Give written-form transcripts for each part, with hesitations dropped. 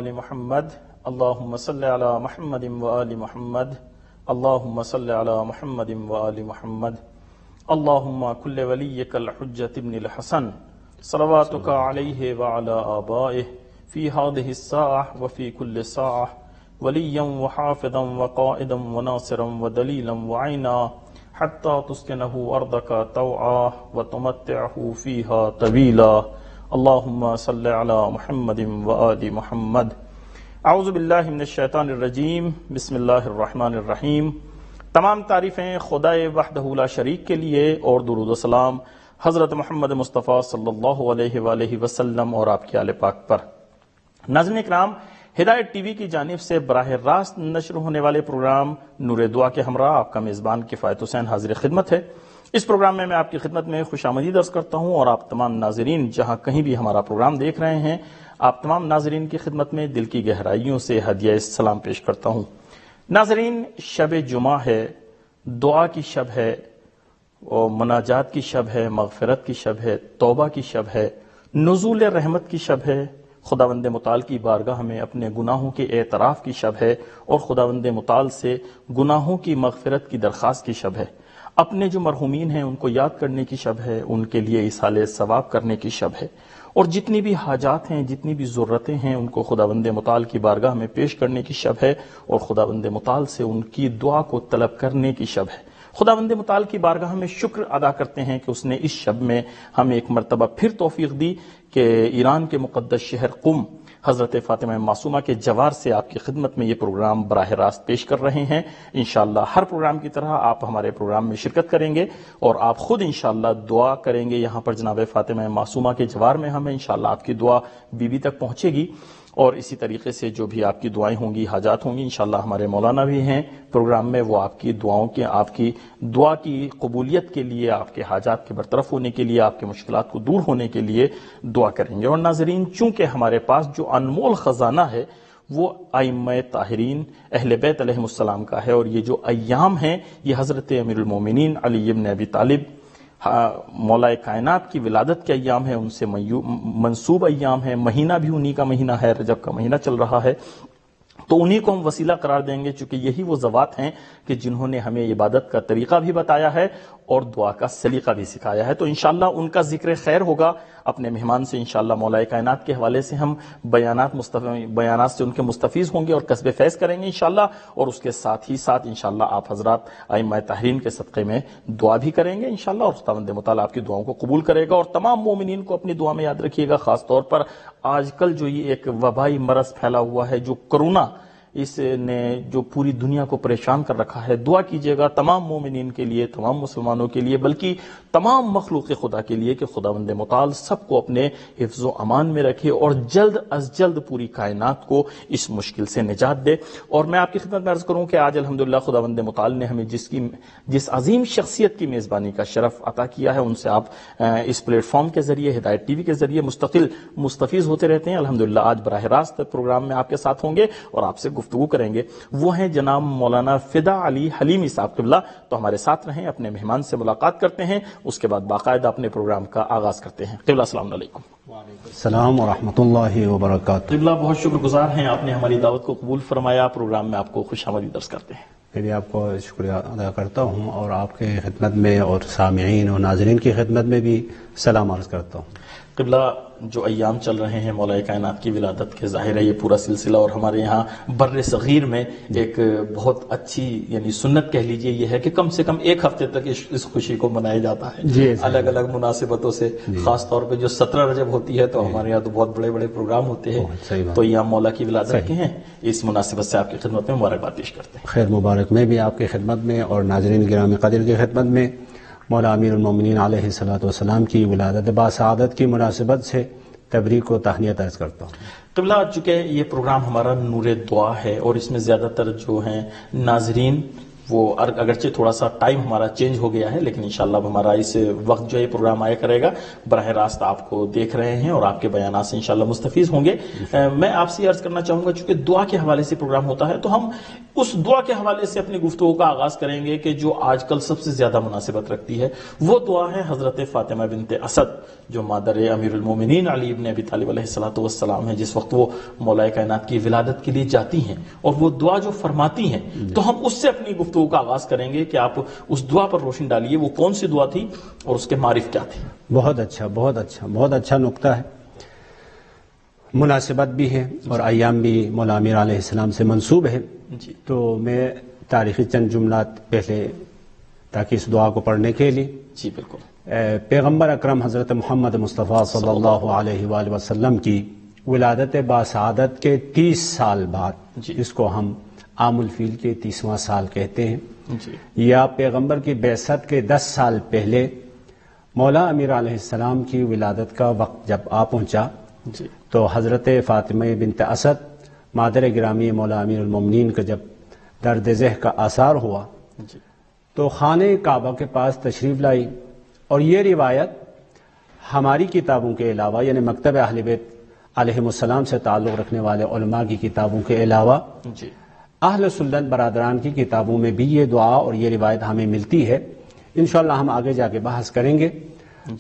آل محمد اللهم صل على محمد وآل محمد اللهم صل على محمد وآل محمد اللهم كل وليك الحجة ابن الحسن صلواتك عليه وعلى آبائه في هذه الساعة وفي كل ساعة وليا وحافظا وقائدا وناصرا ودليلا وعينا حتى تسكنه أرضك طوعا وتمتعه فيها طويلا اللهم صل على محمد وآل محمد اعوذ باللہ من الشیطان الرجیم بسم اللہ الرحمن الرحیم۔ تمام تعریفیں خدائے وحدہ لا شریک کے لیے اور درود و سلام حضرت محمد مصطفیٰ صلی اللہ علیہ وآلہ وسلم اور آپ کے آل پاک پر۔ ناظرین اکرام، ہدایت ٹی وی کی جانب سے براہ راست نشر ہونے والے پروگرام نور دعا کے ہمراہ آپ کا میزبان کفایت حسین حاضر خدمت ہے۔ اس پروگرام میں آپ کی خدمت میں خوش آمدید عرض کرتا ہوں اور آپ تمام ناظرین جہاں کہیں بھی ہمارا پروگرام دیکھ رہے ہیں، آپ تمام ناظرین کی خدمت میں دل کی گہرائیوں سے ہدیہ سلام پیش کرتا ہوں۔ ناظرین، شب جمعہ ہے، دعا کی شب ہے اور مناجات کی شب ہے، مغفرت کی شب ہے، توبہ کی شب ہے، نزول رحمت کی شب ہے، خداوند متعال کی بارگاہ میں اپنے گناہوں کے اعتراف کی شب ہے اور خداوند متعال سے گناہوں کی مغفرت کی درخواست کی شب ہے۔ اپنے جو مرحومین ہیں ان کو یاد کرنے کی شب ہے، ان کے لیے ایصال ثواب کرنے کی شب ہے، اور جتنی بھی حاجات ہیں، جتنی بھی ضرورتیں ہیں، ان کو خداوند متعال کی بارگاہ میں پیش کرنے کی شب ہے اور خداوند متعال سے ان کی دعا کو طلب کرنے کی شب ہے۔ خداوند متعال کی بارگاہ میں شکر ادا کرتے ہیں کہ اس نے اس شب میں ہمیں ایک مرتبہ پھر توفیق دی کہ ایران کے مقدس شہر قم حضرت فاطمہ معصومہ کے جوار سے آپ کی خدمت میں یہ پروگرام براہ راست پیش کر رہے ہیں۔ انشاءاللہ ہر پروگرام کی طرح آپ ہمارے پروگرام میں شرکت کریں گے اور آپ خود انشاءاللہ دعا کریں گے۔ یہاں پر جناب فاطمہ معصومہ کے جوار میں ہمیں انشاءاللہ آپ کی دعا بی بی تک پہنچے گی، اور اسی طریقے سے جو بھی آپ کی دعائیں ہوں گی، حاجات ہوں گی، انشاءاللہ ہمارے مولانا بھی ہیں پروگرام میں، وہ آپ کی دعاؤں کے، آپ کی دعا کی قبولیت کے لیے، آپ کے حاجات کے برطرف ہونے کے لیے، آپ کے مشکلات کو دور ہونے کے لیے دعا کریں گے۔ اور ناظرین، چونکہ ہمارے پاس جو انمول خزانہ ہے وہ ائمہ طاہرین اہل بیت علیہم السلام کا ہے، اور یہ جو ایام ہیں یہ حضرت امیر المومنین علی بن ابی طالب مولا کائنات کی ولادت کے ایام ہیں، ان سے منسوب ایام ہیں، مہینہ بھی انہی کا مہینہ ہے، رجب کا مہینہ چل رہا ہے، تو انہی کو ہم وسیلہ قرار دیں گے، چونکہ یہی وہ ذوات ہیں کہ جنہوں نے ہمیں عبادت کا طریقہ بھی بتایا ہے اور دعا کا سلیقہ بھی سکھایا ہے۔ تو انشاءاللہ ان کا ذکر خیر ہوگا۔ اپنے مہمان سے انشاءاللہ مولا کائنات کے حوالے سے ہم بیانات سے ان کے مستفیض ہوں گے اور کسب فیض کریں گے انشاءاللہ، اور اس کے ساتھ ہی ساتھ انشاءاللہ آپ حضرات ائمہ طاہرین کے صدقے میں دعا بھی کریں گے انشاءاللہ، اور خداوند متعال آپ کی دعاؤں کو قبول کرے گا۔ اور تمام مومنین کو اپنی دعا میں یاد رکھیے گا، خاص طور پر آج کل جو یہ ایک وبائی مرض پھیلا ہوا ہے، جو کرونا، اس نے جو پوری دنیا کو پریشان کر رکھا ہے، دعا کیجیے گا تمام مومنین کے لیے، تمام مسلمانوں کے لیے، بلکہ تمام مخلوق خدا کے لیے کہ خداوند متعال سب کو اپنے حفظ و امان میں رکھے اور جلد از جلد پوری کائنات کو اس مشکل سے نجات دے۔ اور میں آپ کی خدمت میں عرض کروں کہ آج الحمدللہ خداوند متعال نے ہمیں جس عظیم شخصیت کی میزبانی کا شرف عطا کیا ہے، ان سے آپ اس پلیٹ فارم کے ذریعے، ہدایت ٹی وی کے ذریعے مستقل مستفیض ہوتے رہتے ہیں۔ الحمدللہ آج براہ راست پروگرام میں آپ کے ساتھ ہوں گے اور آپ سے گفتگو کریں گے، وہ ہیں جناب مولانا فدا علی حلیمی صاحب قبلہ۔ تو ہمارے ساتھ رہیں، اپنے مہمان سے ملاقات کرتے ہیں، اس کے بعد باقاعدہ اپنے پروگرام کا آغاز کرتے ہیں۔ قبلہ السلام علیکم۔ وعلیکم السلام ورحمۃ اللہ وبرکاتہ۔ قبلہ بہت شکر گزار ہیں، آپ نے ہماری دعوت کو قبول فرمایا، پروگرام میں آپ کو خوش آمدید درس کرتے ہیں۔ میں بھی آپ کو شکریہ ادا کرتا ہوں اور آپ کے خدمت میں اور سامعین اور ناظرین کی خدمت میں بھی سلام عرض کرتا ہوں۔ قبلہ، جو ایام چل رہے ہیں مولا کائنات کی ولادت کے، ظاہر ہے یہ پورا سلسلہ، اور ہمارے یہاں بر صغیر میں ایک بہت اچھی یعنی سنت کہہ لیجئے یہ ہے کہ کم سے کم ایک ہفتے تک اس خوشی کو منایا جاتا ہے الگ الگ مناسبتوں سے، خاص طور پہ جو 17 رجب ہوتی ہے تو ہمارے یہاں تو بہت بڑے بڑے پروگرام ہوتے ہیں، تو ایام مولا کی ولادت کے ہیں، اس مناسبت سے آپ کی خدمت میں مبارکباد پیش کرتے ہیں۔ خیر مبارک، میں بھی آپ کی خدمت میں اور ناظرین گرامی قدر کی خدمت میں مولا امیر المومنین علیہ الصلوۃ والسلام کی ولادت باسعادت کی مناسبت سے تبریک و تہنیت عرض کرتا ہوں۔ قبلہ، چونکہ یہ پروگرام ہمارا نور دعا ہے اور اس میں زیادہ تر جو ہیں ناظرین وہ اگرچہ تھوڑا سا ٹائم ہمارا چینج ہو گیا ہے، لیکن انشاءاللہ اب ہمارا اس وقت جو ہے پروگرام آیا کرے گا، براہ راست آپ کو دیکھ رہے ہیں اور آپ کے بیانات سے انشاءاللہ مستفیض ہوں گے۔ میں آپ سے عرض کرنا چاہوں گا، چونکہ دعا کے حوالے سے پروگرام ہوتا ہے تو ہم اس دعا کے حوالے سے اپنی گفتگو کا آغاز کریں گے کہ جو آج کل سب سے زیادہ مناسبت رکھتی ہے، وہ دعا ہے حضرت فاطمہ بنت اسد جو مادر امیر المومنین علی ابن ابی طالب علیہ السلام ہیں، جس وقت وہ مولا کائنات کی ولادت کے لیے جاتی ہیں اور وہ دعا جو فرماتی ہیں، تو ہم اس سے اپنی گفتگو کا آغاز کریں گے کہ آپ اس دعا پر روشن ڈالیے، وہ کون سی دعا تھی اور اس کے معرف کیا تھے۔ بہت اچھا نقطہ ہے، مناسبت بھی ہے اور ایام بھی مولا امیر علیہ السلام سے منسوب ہے۔ جی تو میں تاریخی چند جملات پہلے تاکہ اس دعا کو پڑھنے کے لیے، جی بالکل، پیغمبر اکرم حضرت محمد مصطفیٰ صلی اللہ علیہ وآلہ وسلم کی ولادت باسعادت کے 30 سال بعد، جی، جس کو ہم عام الفیل کے 30واں سال کہتے ہیں، جی، یا پیغمبر کی بعثت کے 10 سال پہلے مولا امیر علیہ السلام کی ولادت کا وقت جب آ پہنچا، جی، تو حضرت فاطمہ بنت اسد مادر گرامی مولا امیر المومنین کا جب درد ذہ کا آثار ہوا جی، تو خانہ کعبہ کے پاس تشریف لائی، اور یہ روایت ہماری کتابوں کے علاوہ، یعنی مکتب اہل بیت علیہم السلام سے تعلق رکھنے والے علماء کی کتابوں کے علاوہ جی، اہل سنت برادران کی کتابوں میں بھی یہ دعا اور یہ روایت ہمیں ملتی ہے۔ انشاءاللہ ہم آگے جا کے بحث کریں گے۔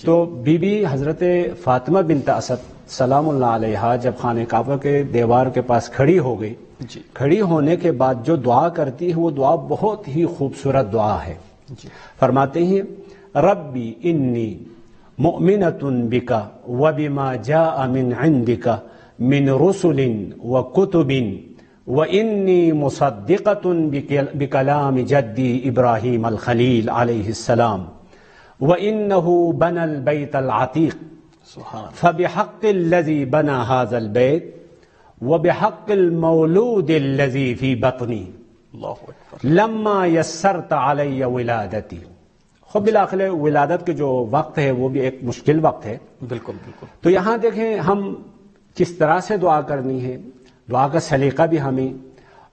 تو بی بی حضرت فاطمہ بنت اسد سلام اللہ علیہا جب خانہ کعبہ کے دیوار کے پاس کھڑی ہو گئی، جی، کھڑی ہونے کے بعد جو دعا کرتی ہے وہ دعا بہت ہی خوبصورت دعا ہے۔ جی، فرماتے ہیں ربی انی مؤمنۃ بک وبما جاء من عندک من رسل وکتب وانی مصدقۃ بکلام جدی ابراہیم الخلیل علیہ السلام وانہ بنى البیت العتیق سبحان اللہ، فبحق الذی بنى هذا البیت وبحق المولود الذی فی بطنی اللہ اکبر، لما یسرت علی ولادتی۔ خب بالآخر ولادت کے جو وقت ہے وہ بھی ایک مشکل وقت ہے، بالکل بالکل، تو یہاں دیکھیں ہم کس طرح سے دعا کرنی ہے، دعا کا سلیقہ بھی ہمیں،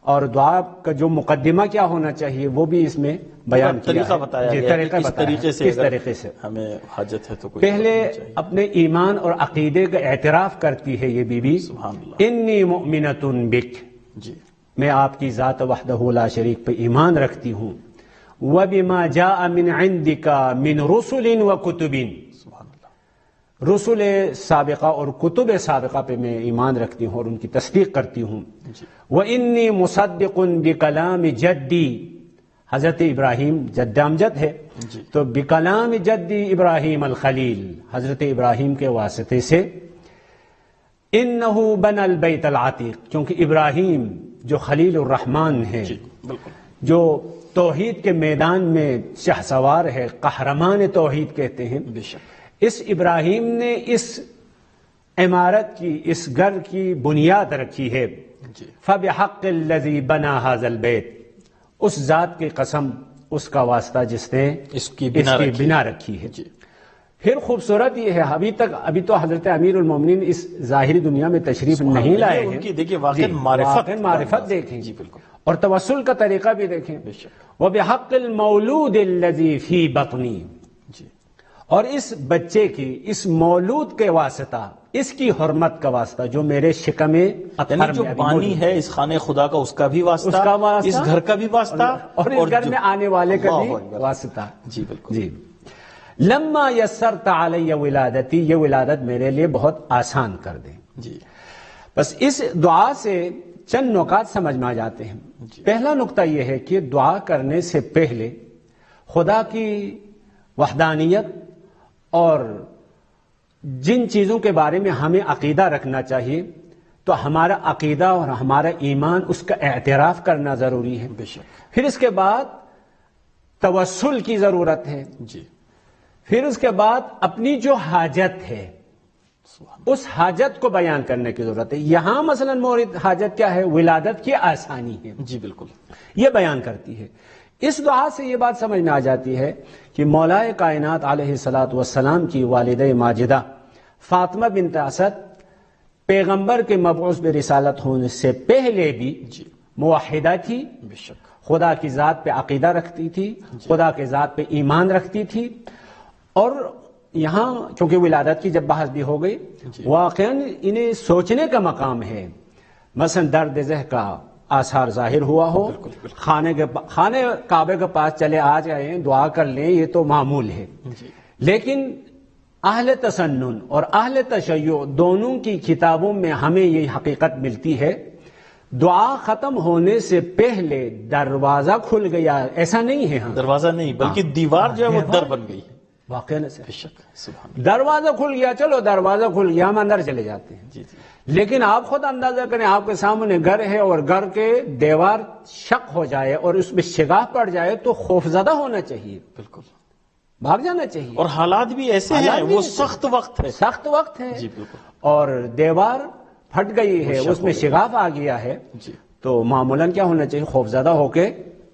اور دعا کا جو مقدمہ کیا ہونا چاہیے وہ بھی اس میں بیان کیا طریقہ ہے۔ بتایا جی، گیا ہے طریقہ کہ کس بتایا ہے، طریقے سے کس اگر طریقے سے ہمیں حاجت ہے تو کوئی پہلے کرنا چاہیے۔ اپنے ایمان اور عقیدے کا اعتراف کرتی ہے یہ بی بی، سبحان اللہ، انی مؤمنۃ بک، جی، میں آپ کی ذات وحدہ لا شریک پہ ایمان رکھتی ہوں، وبما جاء من عندک من رسل وکتب، سبحان اللہ، رسل سابقہ اور کتب سابقہ پہ میں ایمان رکھتی ہوں اور ان کی تصدیق کرتی ہوں۔ جی، وَإِنِّي مُصَدِّقٌ بِكَلَامِ جَدِّي، حضرت ابراہیم جد امجد ہے، جی، تو بکلام جدی ابراہیم الخلیل، حضرت ابراہیم کے واسطے سے، انہو بن البیت العتیق، کیونکہ ابراہیم جو خلیل الرحمن ہے، جی، بالکل، جو توحید کے میدان میں شہسوار ہے، قہرمان توحید کہتے ہیں، بے شک، اس ابراہیم نے اس عمارت کی، اس گھر کی بنیاد رکھی ہے۔ جی، فَبِحَقِّ الَّذِي بَنَى هَذَا الْبَيْتِ، اس ذات کی قسم، اس کا واسطہ جس نے اس کی بنا رکھی ہے۔ جی، پھر خوبصورت یہ ہے، ابھی تو حضرت امیر المومنین اس ظاہری دنیا میں تشریف نہیں لائے ہیں، ان کی دیکھیے واقعی جی، واقعی معرفت دیکھیں، جی بالکل، اور توسل کا طریقہ بھی دیکھیں، بے شک، وَبِحَقِّ الْمَوْلُودِ الَّذِي فِي بَطْنِي، جی، اور اس بچے کی، اس مولود کے واسطہ، اس کی حرمت کا واسطہ جو میرے شکم یعنی جو بانی ہے اس خانے خدا کا، اس کا بھی واسطہ، اس کا واسطہ، اس گھر کا بھی واسطہ، اور اس گھر میں آنے والے کا بھی اللہ اکبر، واسطہ۔ جی بالکل، جی، لما یسرت علی ولادتی، یہ ولادت میرے لیے بہت آسان کر دیں۔ جی، بس اس دعا سے چند نکات سمجھ میں آ جاتے ہیں۔ جی، پہلا نقطہ یہ ہے کہ دعا کرنے سے پہلے خدا کی وحدانیت اور جن چیزوں کے بارے میں ہمیں عقیدہ رکھنا چاہیے، تو ہمارا عقیدہ اور ہمارا ایمان اس کا اعتراف کرنا ضروری ہے۔ بے شک، پھر اس کے بعد توسل کی ضرورت ہے، جی، پھر اس کے بعد اپنی جو حاجت ہے سبحان اس حاجت کو بیان کرنے کی ضرورت ہے۔ یہاں مثلا مورد حاجت کیا ہے؟ ولادت کی آسانی ہے، اللہ، جی بالکل، یہ بیان کرتی ہے۔ اس دعا سے یہ بات سمجھ میں آ جاتی ہے کہ مولا کائنات علیہ الصلاۃ والسلام کی والدہ ماجدہ فاطمہ بنت اسد پیغمبر کے مبعوث برسالت ہونے سے پہلے بھی جی، موحدہ تھی، بے شک، خدا کی ذات پہ عقیدہ رکھتی تھی، خدا کے ذات پہ ایمان رکھتی تھی. اور یہاں چونکہ ولادت کی جب بحث بھی ہو گئی، واقعاً انہیں سوچنے کا مقام ہے. مثلا درد ذہ کا آثار ظاہر ہوا ہو، خانے کعبے کے پاس چلے آ جائیں، دعا کر لیں، یہ تو معمول ہے. لیکن اہل تسنن اور اہل تشیع دونوں کی کتابوں میں ہمیں یہ حقیقت ملتی ہے، دعا ختم ہونے سے پہلے دروازہ کھل گیا، ایسا نہیں ہے. ہاں دروازہ نہیں بلکہ دیوار جو ہے وہ در بن گئی. واقعی بے شک، سبحان اللہ. دروازہ کھل گیا، چلو دروازہ کھل گیا، ہم اندر چلے جاتے ہیں. جی جی لیکن آپ خود اندازہ کریں، آپ کے سامنے گھر ہے اور گھر کے دیوار شق ہو جائے اور اس میں شگاف پڑ جائے تو خوفزدہ ہونا چاہیے، بالکل. بھاگ جانا چاہیے. اور حالات بھی ایسے ہیں، وہ سخت وقت ہے. سخت وقت ہے جی بالکل. اور دیوار پھٹ گئی ہے، اس میں شگاف آ گیا ہے، جی تو معمولاً کیا ہونا چاہیے؟ خوفزدہ ہو کے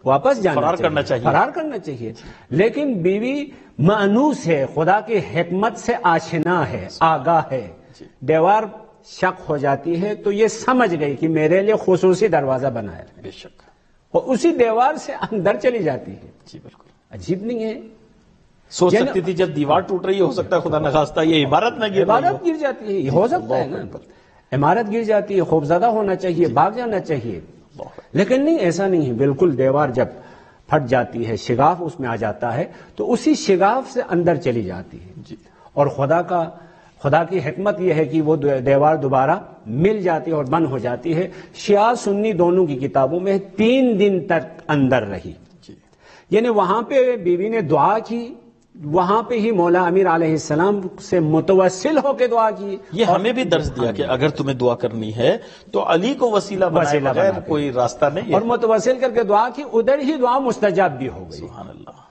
واپس جانا فرار کرنا چاہیے. فرار کرنا چاہیے. لیکن بیوی مانوس ہے، خدا کی حکمت سے آشنا ہے، آگاہ ہے. دیوار شق ہو جاتی ہے تو یہ سمجھ گئی کہ میرے لیے خصوصی دروازہ بنایا ہے، بے شک. اور اسی دیوار سے اندر چلی جاتی ہے. جی بالکل. عجیب نہیں ہے؟ سوچ سکتی تھی جب دیوار ٹوٹ رہی ہے، ہو سکتا ہے خدا نخواستہ یہ عمارت نہ گر رہی ہو. عمارت گر جاتی ہے، یہ ہو سکتا ہے نا، عمارت گر جاتی ہے، خوفزدہ ہونا چاہیے، بھاگ جانا چاہیے. لیکن نہیں، ایسا نہیں ہے. بالکل دیوار جب پھٹ جاتی ہے، شگاف اس میں آ جاتا ہے تو اسی شگاف سے اندر چلی جاتی ہے. جی. اور خدا کی حکمت یہ ہے کہ وہ دیوار دوبارہ مل جاتی ہے اور بند ہو جاتی ہے. شیعہ سنی دونوں کی کتابوں میں 3 دن تک اندر رہی. جی. یعنی وہاں پہ بیوی نے دعا کی، وہاں پہ ہی مولا امیر علیہ السلام سے متوسل ہو کے دعا کی. یہ ہمیں بھی درس دیا کہ اگر تمہیں دعا کرنی ہے تو علی کو وسیلہ بنائے بغیر کوئی راستہ نہیں ہے. اور متوسل کر کے دعا کی، ادھر ہی دعا مستجاب بھی ہو گئی. سبحان اللہ.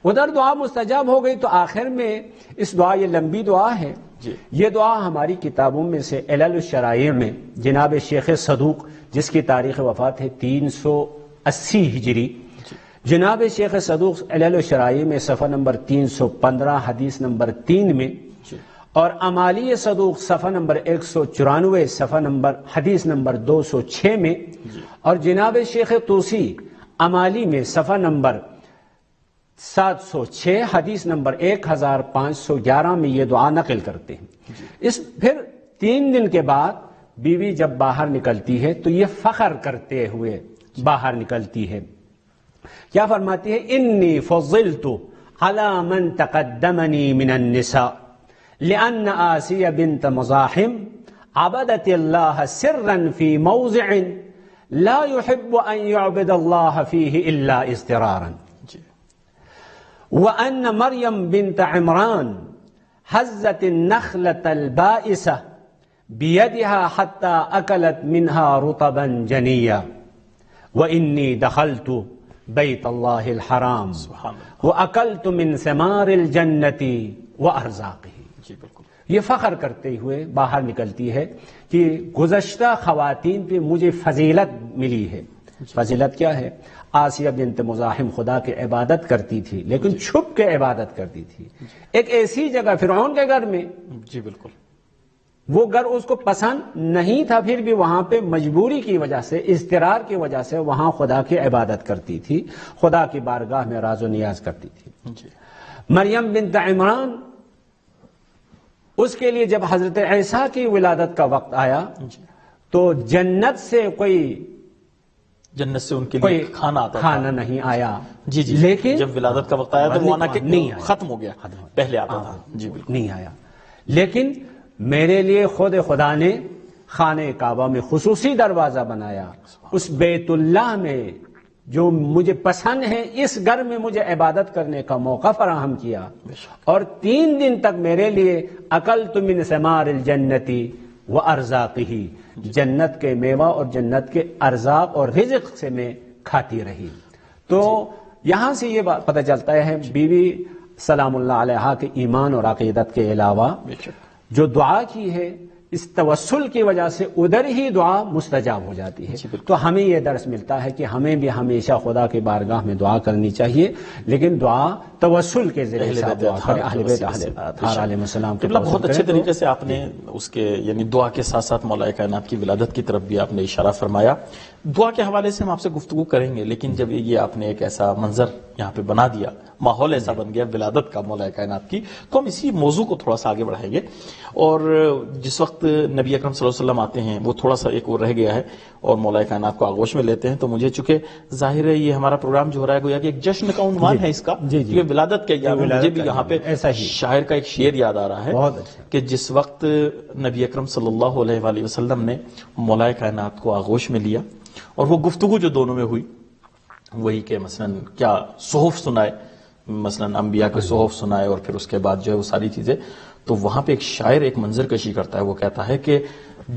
ادھر دعا مستجاب ہو گئی تو آخر میں اس دعا، یہ لمبی دعا ہے، جی. یہ دعا ہماری کتابوں میں سے علل الشرائع میں جناب شیخ صدوق، جس کی تاریخ وفات ہے 380 ہجری، جناب شیخ صدوق علل الشرائع میں صفحہ نمبر 315 حدیث نمبر 3 میں، اور امالی صدوق صفحہ نمبر 194 صفحہ نمبر حدیث نمبر 206 میں، اور جناب شیخ طوسی امالی میں صفحہ نمبر 706 حدیث نمبر 1511 میں یہ دعا نقل کرتے ہیں. پھر 3 دن کے بعد بیوی جب باہر نکلتی ہے تو یہ فخر کرتے ہوئے باہر نکلتی ہے. کیا فرماتی ہے؟ انی فضلت علی من تقدمنی من النساء لأن آسیہ بنت مزاحم عبدت اللہ سرا فی موضع لا يحب ان يعبد اللہ فیہ الا اضطرارا، وأن مريم بنت عمران هزت النخلة البائسة بيدها حتى أكلت منها رطبا جنيا، وإني دخلت بيت الله الحرام وأكلت من ثمار الجنة وأرزاقه. جی بالکل. یہ فخر کرتے ہوئے باہر نکلتی ہے کہ گزشتہ خواتین پہ مجھے فضیلت ملی ہے. فضیلت کیا ہے؟ آسیہ بنت مزاحم خدا کی عبادت کرتی تھی لیکن چھپ کے عبادت کرتی تھی. ایک ایسی جگہ فرعون کے گھر میں، جی بالکل، وہ گھر اس کو پسند نہیں تھا، پھر بھی وہاں پہ مجبوری کی وجہ سے، اضطرار کی وجہ سے وہاں خدا کی عبادت کرتی تھی، خدا کی بارگاہ میں راز و نیاز کرتی تھی. جی. مریم بنت عمران، اس کے لیے جب حضرت عیسیٰ کی ولادت کا وقت آیا تو جنت سے جنت سے ان کے لیے کھانا نہیں آیا. جی جی. لیکن جب ولادت کا وقت آیا تو وہ آنا نہیں آیا، ختم ہو گیا، پہلے آتا تھا. جی بالکل نہیں آیا. لیکن میرے لیے خدا نے خانہ کعبہ میں خصوصی دروازہ بنایا، اس بیت اللہ میں جو مجھے پسند ہے، اس گھر میں مجھے عبادت کرنے کا موقع فراہم کیا. اور 3 دن تک میرے لیے اکلت من ثمار الجنتی وارزاقہ، جنت کے میوہ اور جنت کے ارزاق اور رزق سے میں کھاتی رہی. تو یہاں سے یہ بات پتہ چلتا ہے بیوی سلام اللہ علیہا کے ایمان اور عقیدت کے علاوہ جو دعا کی ہے اس توسل کی وجہ سے ادھر ہی دعا مستجاب ہو جاتی ہے. تو ہمیں یہ درس ملتا ہے کہ ہمیں بھی ہمیشہ خدا کی بارگاہ میں دعا کرنی چاہیے، لیکن دعا توسل کے ذریعے سے دعا کریں. اہل بیت اطہار علیہ السلام کے بہت اچھے طریقے سے آپ نے اس کے یعنی دعا کے ساتھ ساتھ مولا کائنات کی ولادت کی طرف بھی آپ نے اشارہ فرمایا. دعا کے حوالے سے ہم آپ سے گفتگو کریں گے، لیکن جب یہ آپ نے ایک ایسا منظر یہاں پہ بنا دیا، ماحول ایسا بن گیا ولادت کا مولا کائنات کی، تو ہم اسی موضوع کو تھوڑا سا آگے بڑھائیں گے. اور جس وقت نبی اکرم صلی اللہ علیہ وسلم آتے ہیں، وہ تھوڑا سا ایک وہ رہ گیا ہے اور مولا کائنات کو آغوش میں لیتے ہیں. تو مجھے چونکہ ظاہر ہے یہ ہمارا پروگرام جو ہو رہا ہے گویا کہ ایک جشن کا عنوان ہے اس کا، کیونکہ ولادت کے ایام میں مجھے بھی یہاں پہ شاعر کا ایک شعر یاد آ رہا ہے کہ جس وقت نبی اکرم صلی اللہ علیہ وآلہ وسلم نے مولا کائنات کو آغوش میں لیا اور وہ گفتگو جو دونوں میں ہوئی وہی کہ مثلاً کیا صحف سنائے، مثلاً انبیاء کے صحف سنائے اور پھر اس کے بعد جو ہے وہ ساری چیزیں، تو وہاں پہ ایک شاعر ایک منظر کشی کرتا ہے. وہ کہتا ہے کہ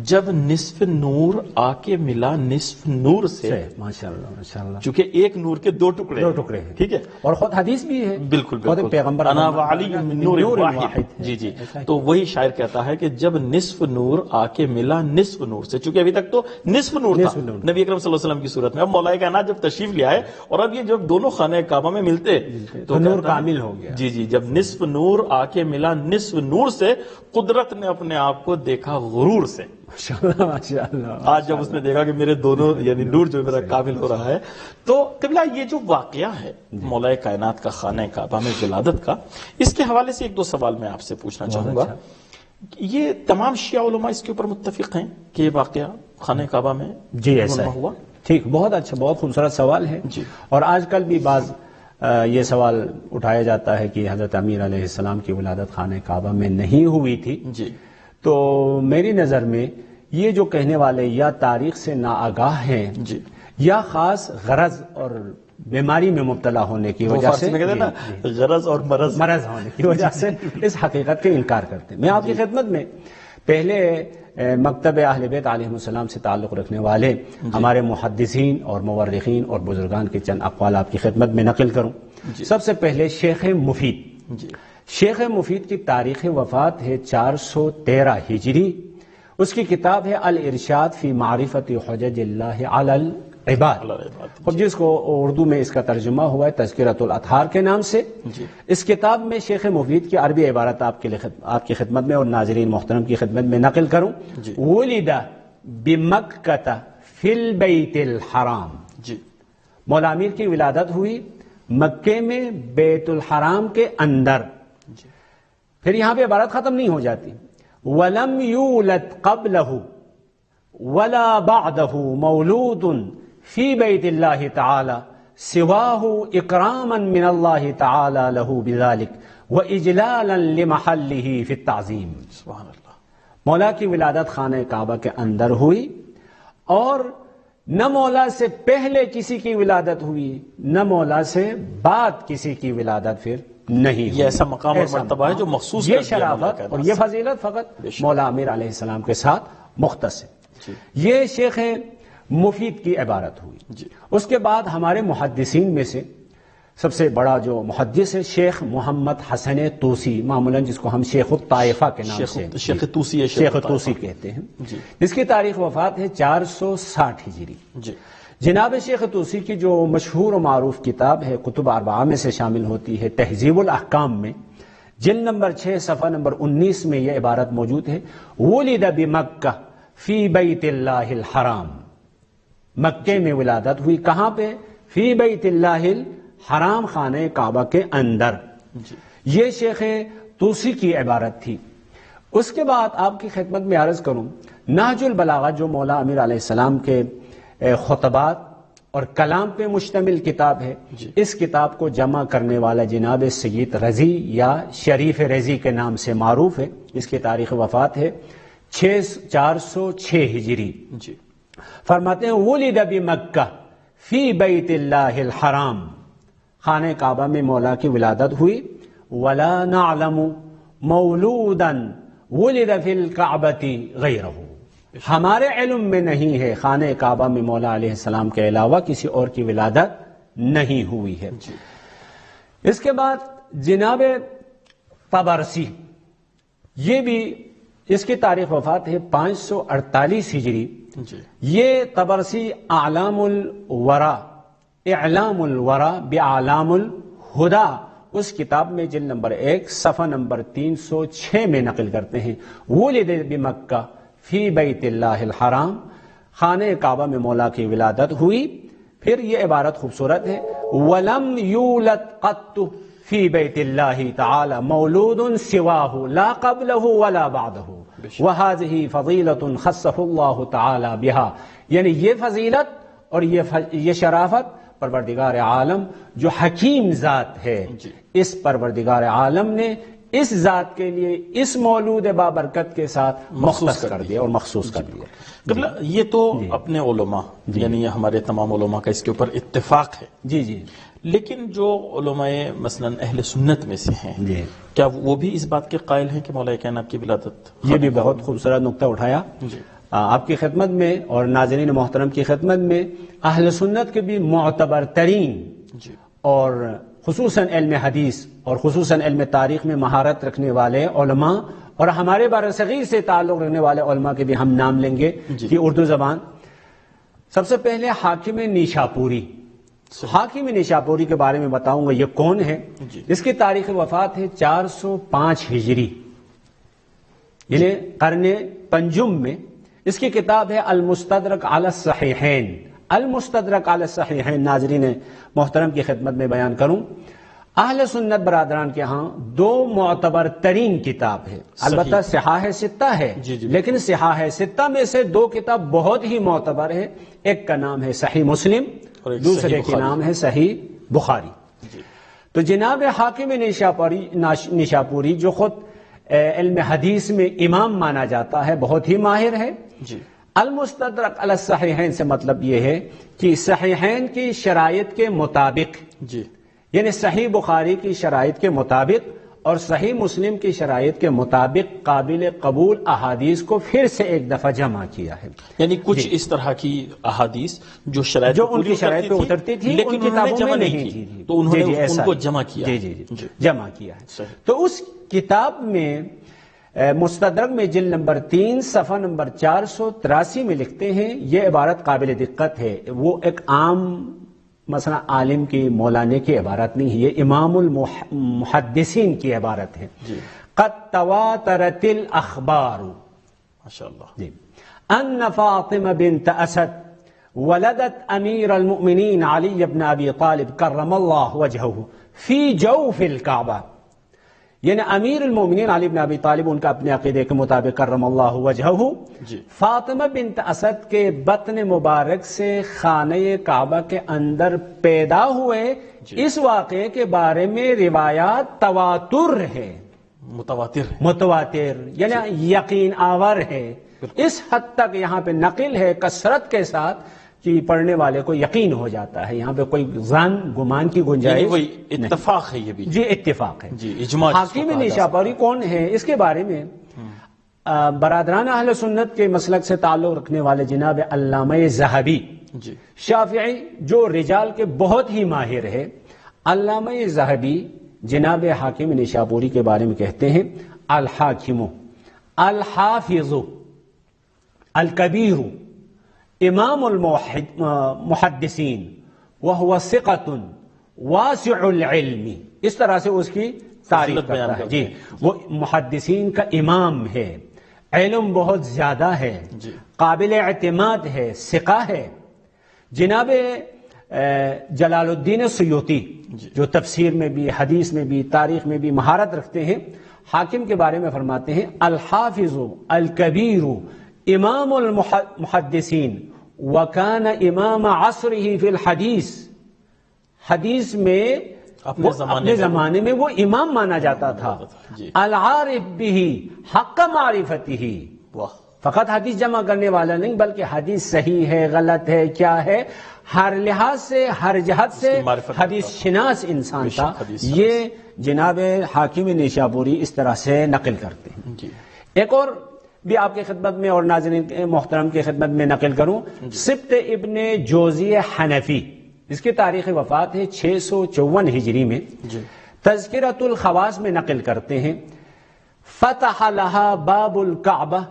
جب نصف نور آ کے ملا نصف نور سے، ماشاءاللہ ماشاءاللہ، چونکہ ایک نور کے دو ٹکڑے ہیں، ٹھیک ہے، اور خود حدیث بھی ہے، بالکل بالکل، پیغمبر انا وعلی من نور واحد. جی جی، تو وہی شاعر کہتا ہے کہ جب نصف نور آ کے ملا نصف نور سے، چونکہ ابھی تک تو نصف نور تھا نبی اکرم صلی اللہ علیہ وسلم کی صورت میں، اب مولا کائنات جب تشریف لے آئے اور اب یہ جب دونوں خانہ کعبہ میں ملتے تو نور کامل ہو گیا. جی جی، جب نصف نور آ کے ملا نصف نور سے، قدرت نے اپنے آپ کو دیکھا غرور سے. آج جب اس نے دیکھا کہ میرے دونوں یعنی نور جو میرا کامل ہو رہا ہے. تو قبلہ یہ جو واقعہ ہے مولا کائنات کا خانہ کعبہ میں ولادت کا، اس کے حوالے سے ایک دو سوال میں آپ سے پوچھنا چاہوں گا. یہ تمام شیعہ علماء اس کے اوپر متفق ہیں کہ یہ واقعہ خانہ کعبہ میں جی ایسا ہوا؟ ٹھیک، بہت اچھا، بہت خوبصورت سوال ہے. اور آج کل بھی بعض یہ سوال اٹھایا جاتا ہے کہ حضرت امیر علیہ السلام کی ولادت خانہ کعبہ میں نہیں ہوئی تھی. جی، تو میری نظر میں یہ جو کہنے والے یا تاریخ سے ناآگاہ ہیں یا خاص غرض اور بیماری میں مبتلا ہونے کی وجہ سے، غرض اور مرض ہونے کی وجہ سے اس حقیقت کے انکار کرتے ہیں. میں آپ کی خدمت میں پہلے مکتب اہل بیت علیہ السلام سے تعلق رکھنے والے ہمارے محدثین اور مورخین اور بزرگان کے چند اقوال آپ کی خدمت میں نقل کروں. سب سے پہلے شیخ مفید، شیخ مفید کی تاریخ وفات ہے 413 ہجری. اس کی کتاب ہے الارشاد فی معرفت حجج اللہ علی العباد، اب جس کو اردو میں اس کا ترجمہ ہوا ہے تذکرۃ الاطہار کے نام سے. اس کتاب میں شیخ مفید کی عربی عبارت آپ کی خدمت میں اور ناظرین محترم کی خدمت میں نقل کروں. ولد بمکۃ فی البیت الحرام، مولا امیر کی ولادت ہوئی مکے میں بیت الحرام کے اندر. پھر یہاں پہ عبارت ختم نہیں ہو جاتی. وَلَمْ يُولَدْ قَبْلَهُ وَلَا بَعْدَهُ مَوْلُودٌ فِي بَيْتِ اللَّهِ تَعَالَى سِوَاهُ إِكْرَامًا مِنَ اللَّهِ تَعَالَى لَهُ بِذَلِكَ وَإِجْلَالًا لِمَحَلِّهِ فِي التَّعْظِيمِ. سبحان اللہ. مولا کی ولادت خانہ کعبہ کے اندر ہوئی اور نہ مولا سے پہلے کسی کی ولادت ہوئی نہ مولا سے بعد کسی کی ولادت پھر نہیں. یہ ایسا مقام اور مرتبہ ہے جو مخصوص یہ شرافت اور یہ فضیلت فقط مولا امیر علیہ السلام کے ساتھ مختص ہے. یہ شیخ مفید کی عبارت ہوئی. اس کے بعد ہمارے محدثین میں سے سب سے بڑا جو محدث ہے شیخ محمد حسن طوسی، معمولاً جس کو ہم شیخ الطائفہ کے نام سے شیخ طوسی کہتے ہیں، جس کی تاریخ وفات ہے 460 ہجری. جناب شیخ طوسی کی جو مشہور و معروف کتاب ہے کتب اربعہ میں سے شامل ہوتی ہے تہذیب الاحکام میں جلد نمبر 6 صفحہ نمبر 19 میں یہ عبارت موجود ہے. ولد بمکہ فی بیت اللہ الحرام، مکے میں ولادت ہوئی. کہاں پہ؟ فی بیت اللہ الحرام، خانہ کعبہ کے اندر. یہ شیخ طوسی کی عبارت تھی. اس کے بعد آپ کی خدمت میں عرض کروں نہج البلاغہ جو مولا امیر علیہ السلام کے خطبات اور کلام پہ مشتمل کتاب ہے. اس کتاب کو جمع کرنے والا جناب سید رضی یا شریف رضی کے نام سے معروف ہے. اس کی تاریخ وفات ہے 406 ہجری. فرماتے ہیں ولد بمکہ فی بیت اللہ الحرام، خانہ کعبہ میں مولا کی ولادت ہوئی. ولا نعلم مولودا ولد فی الکعبۃ غیرہ، ہمارے علم میں نہیں ہے خانہ کعبہ میں مولا علیہ السلام کے علاوہ کسی اور کی ولادت نہیں ہوئی ہے. اس کے بعد جناب طبرسی، یہ بھی اس کی تاریخ وفات ہے 548 ہجری. جی یہ طبرسی اعلام الورا اعلام الورا باعلام الہدا اس کتاب میں جلد نمبر 1 صفحہ نمبر 306 میں نقل کرتے ہیں. ولد بمکہ فی بیت اللہ الحرام، خانہ کعبہ میں مولا کی ولادت ہوئی. پھر یہ عبارت خوبصورت ہے، وَلَمْ يُولَدْ قَطُّ فِي بَيْتِ اللَّهِ تَعَالَى مَوْلُودٌ سِوَاهُ لَا قَبْلَهُ وَلَا بَعْدَهُ وَهَذِهِ فَضِيلَةٌ خَصَّهُ اللَّهُ تَعَالَى بِهَا. یعنی یہ فضیلت اور یہ شرافت پروردگار عالم جو حکیم ذات ہے، اس پروردگار عالم نے اس ذات کے لیے اس مولود بابرکت کے ساتھ مختص کر دیا اور مخصوص کر دیا. قبلہ یہ تو اپنے علماء یعنی ہمارے تمام علماء کا اس کے اوپر اتفاق ہے. جی جی. لیکن جو علماء مثلا اہل سنت میں سے ہیں، جی کیا وہ بھی اس بات کے قائل ہیں کہ مولا کائنات کی ولادت؟ یہ بھی بہت خوبصورت نقطہ اٹھایا. آپ کی خدمت میں اور ناظرین محترم کی خدمت میں اہل سنت کے بھی معتبر ترین اور خصوصاً علم حدیث اور خصوصاً علم تاریخ میں مہارت رکھنے والے علماء اور ہمارے برصغیر سے تعلق رکھنے والے علماء کے بھی ہم نام لیں گے کہ اردو زبان. سب سے پہلے حاکم نیشاپوری. حاکم نیشاپوری کے بارے میں بتاؤں گا یہ کون ہے. اس کی تاریخ وفات ہے 405 ہجری، یعنی قرن پنجم میں. اس کی کتاب ہے المستدرک علی الصحیحین. المستدرک علی الصحیحین ناظرین محترم کی خدمت میں بیان کروں، اہل سنت برادران کے ہاں دو معتبر ترین کتاب ہے. البتہ صحاح ستہ ہے، لیکن صحاح ستہ میں سے دو کتاب بہت ہی معتبر ہے. ایک کا نام ہے صحیح مسلم، دوسرے کا نام ہے صحیح بخاری. تو جناب حاکم نیشاپوری جو خود علم حدیث میں امام مانا جاتا ہے، بہت ہی ماہر ہے. المستدرک علی الصحیحین سے مطلب یہ ہے کہ صحیحین کی شرائط کے مطابق، یعنی صحیح بخاری کی شرائط کے مطابق اور صحیح مسلم کی شرائط کے مطابق قابل قبول احادیث کو پھر سے ایک دفعہ جمع کیا ہے. یعنی کچھ اس طرح کی احادیث جو ان کی شرائط پہ اترتی تھی ان کتابوں میں نہیں تھی، تو انہوں نے ان کو جمع کیا. جمع کیا ہے. تو اس کتاب میں مستدرک میں جلد نمبر 3 صفحہ نمبر 483 میں لکھتے ہیں، یہ عبارت قابل دقت ہے. وہ ایک عام مثلا عالم کی مولانے کی عبارت نہیں ہے، یہ امام المحدثین کی عبارت ہے. قد تواترت الاخبار ماشاءاللہ ان فاطمہ بنت اسد ولدت امیر المؤمنین علی بن ابی طالب کرم اللہ وجہہ فی جوف الکعبہ. یعنی امیر المومنین علی بن ابی طالب ان کا اپنے عقیدے کے مطابق کرم اللہ وجہہ فاطمہ بنت اسد کے بطن مبارک سے خانہ کعبہ کے اندر پیدا ہوئے. اس واقعے کے بارے میں روایات تواتر ہے، متواتر یعنی یقین آور ہے. اس حد تک یہاں پہ نقل ہے کثرت کے ساتھ کہ پڑھنے والے کو یقین ہو جاتا ہے. یہاں پہ کوئی ظن گمان کی گنجائش کوئی اتفاق ہے. یہ بھی جی اتفاق ہے. اجماع. حاکم نیشاپوری کون ہے؟ اس کے بارے میں برادران اہل سنت کے مسلک سے تعلق رکھنے والے جناب علامہ ذہبی شافعی جو رجال کے بہت ہی ماہر ہے، علامہ ذہبی جناب حاکم نیشاپوری کے بارے میں کہتے ہیں الحاکم الحافظ الکبیر امام المحدثین وهو ثقة واسع العلم. اس طرح سے اس کی تعریف کرتا ہے. جی وہ محدثین کا امام ہے، علم بہت زیادہ ہے، قابل اعتماد ہے، ثقہ ہے. جناب جلال الدین سیوطی جو تفسیر میں بھی حدیث میں بھی تاریخ میں بھی مہارت رکھتے ہیں، حاکم کے بارے میں فرماتے ہیں الحافظ الکبیر امام المحدثین وکان امام عصره فی الحدیث. حدیث میں اپنے زمانے میں وہ امام مانا جاتا تھا. العارف به حق معرفتہ، فقط حدیث جمع کرنے والا نہیں بلکہ حدیث صحیح ہے غلط ہے کیا ہے ہر لحاظ سے ہر جہت سے حدیث شناس انسان تھا. یہ جناب حاکم نیشاپوری اس طرح سے نقل کرتے ہیں. ایک اور بھی آپ کی خدمت میں اور ناظرین محترم کی خدمت میں نقل کروں، سبط ابن جوزی حنفی. اس کی تاریخ وفات ہے 654 ہجری میں. تذکرۃ الخواص میں نقل کرتے ہیں فتح لها باب الکعبہ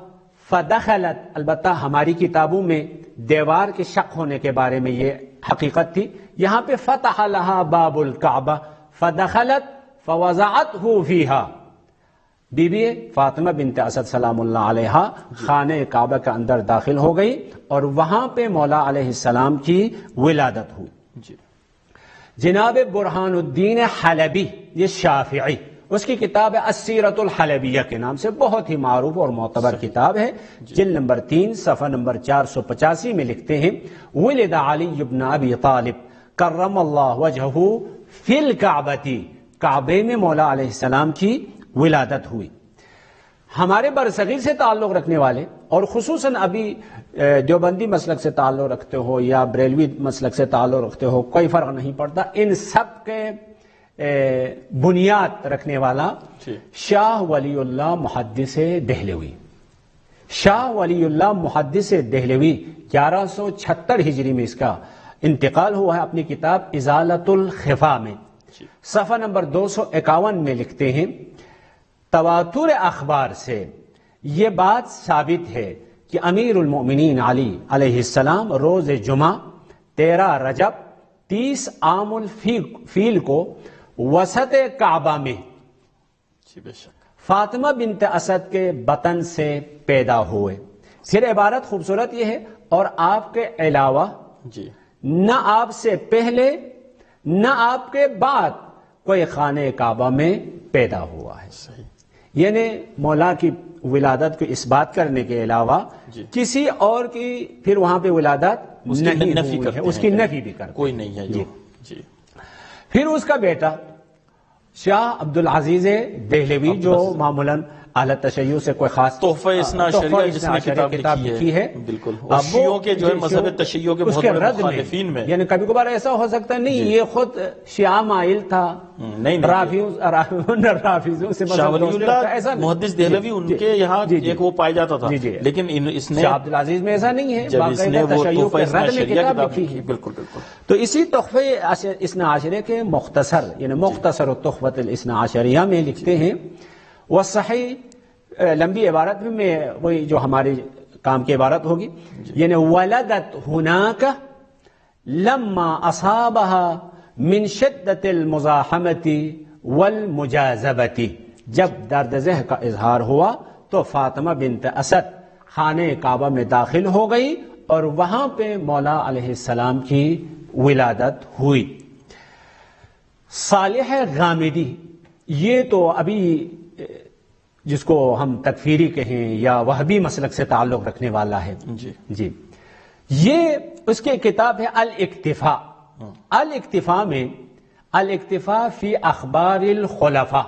فدخلت، البتہ ہماری کتابوں میں دیوار کے شق ہونے کے بارے میں یہ حقیقت تھی، یہاں پہ فتح لها باب الکعبہ فدخلت فوضعته فیہا، بی بی فاطمہ بنت اسد سلام اللہ علیہا خانہ کعبہ کے اندر داخل ہو گئی اور وہاں پہ مولا علیہ السلام کی ولادت ہوئی. جی. جناب برہان الدین حلبی، یہ شافعی، اس کی کتاب ہے السیرۃ الحلبیہ کے نام سے، بہت ہی معروف اور معتبر کتاب ہے. جلد نمبر 3 صفحہ نمبر 485 میں لکھتے ہیں ولد علی بن ابی طالب کرم اللہ وجہہ فی الکعبۃ، کعبے میں مولا علیہ السلام کی ولادت ہوئی. ہمارے برصغیر سے تعلق رکھنے والے اور خصوصاً ابھی دیوبندی مسلک سے تعلق رکھتے ہو یا بریلوی مسلک سے تعلق رکھتے ہو، کوئی فرق نہیں پڑتا، ان سب کے بنیاد رکھنے والا شاہ ولی اللہ محدث دہلوی. شاہ ولی اللہ محدث دہلوی 1176 ہجری میں اس کا انتقال ہوا ہے. اپنی کتاب ازالۃ الخفا میں صفحہ نمبر 251 میں لکھتے ہیں تواتر اخبار سے یہ بات ثابت ہے کہ امیر المؤمنین علی علیہ السلام روز جمعہ 13 رجب 30 عام الفیل کو وسط کعبہ میں فاطمہ بنت اسد کے بطن سے پیدا ہوئے. پھر عبارت خوبصورت یہ ہے اور آپ کے علاوہ نہ آپ سے پہلے نہ آپ کے بعد کوئی خانہ کعبہ میں پیدا ہوا ہے. صحیح. یعنی مولا کی ولادت کو اس بات کرنے کے علاوہ کسی اور کی پھر وہاں پہ ولادت نہیں ہوئی ہے، اس کی نفی بھی کرتے کوئی نہیں ہے. جی. پھر اس کا بیٹا شاہ عبد العزیز دہلوی جو معمولاً اہل تشیع سے کوئی خاص تحفہ اثنا عشریہ جس نے کتاب لکھی ہے، بالکل شیعوں کے جو ہے مذہب تشیع کے بہت بڑے مخالفین میں، یعنی کبھی کبھار ایسا ہو سکتا ہے نہیں یہ خود شیعہ مائل تھا، رافضوں سے شاہ ولی اللہ محدث دہلوی ان کے یہاں ایک وہ پایا جاتا تھا، لیکن اس نے شاہ عبد العزیز میں ایسا نہیں ہے، جب اس نے وہ تحفہ اثنا عشریہ کتاب لکھی ہے. بالکل بالکل. تو اسی تحفہ اثنا عشریہ کے مختصر یعنی مختصر التحفۃ الاثنا عشریہ میں لکھتے ہیں وہ صحیح لمبی عبارت میں وہی جو ہماری کام کی عبارت ہوگی، یعنی ولدت ہناک لما اصابها من شدت المزاحمت والمجاذبت، جب درد ذہ کا اظہار ہوا تو فاطمہ بنت اسد خانہ کعبہ میں داخل ہو گئی اور وہاں پہ مولا علیہ السلام کی ولادت ہوئی. صالح غامدی، یہ تو ابھی جس کو ہم تکفیری کہیں یا وہابی مسلک سے تعلق رکھنے والا ہے، جی یہ اس کی کتاب ہے الاکتفاء. الاکتفاء میں الاکتفاء فی اخبار الخلفاء،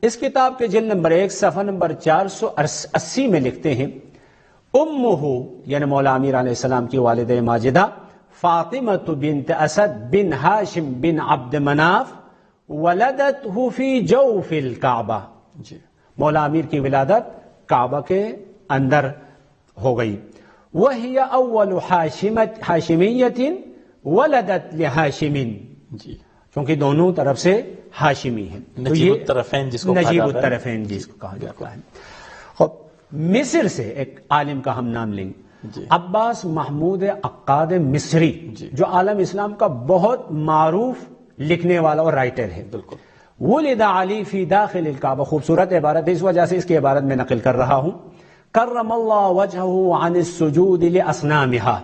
اس کتاب کے جلد نمبر 1 صفحہ نمبر 480 میں لکھتے ہیں امہ یعنی مولا امیر علیہ السلام کی والد ماجدہ فاطمہ بنت اسد بن ہاشم بن عبد مناف ولدته فی جوف الکعبہ. مولا امیر کی ولادت کعبہ کے اندر ہو گئی. وہی اول ہاشمیت ولدت لہاشم، کیونکہ دونوں طرف سے ہاشمی ہیں، نجیب الطرفین جس کو کہا جاتا ہے. مصر سے ایک عالم کا ہم نام لیں گے، عباس محمود عقاد مصری، جو عالم اسلام کا بہت معروف لکھنے والا اور رائٹر ہے. بالکل. ولد علی فی داخل الکعبہ، خوبصورت عبارت ہے، اس وجہ سے اس کی عبارت میں نقل کر رہا ہوں. کرم اللہ وجہہ عن السجود لاصنامها،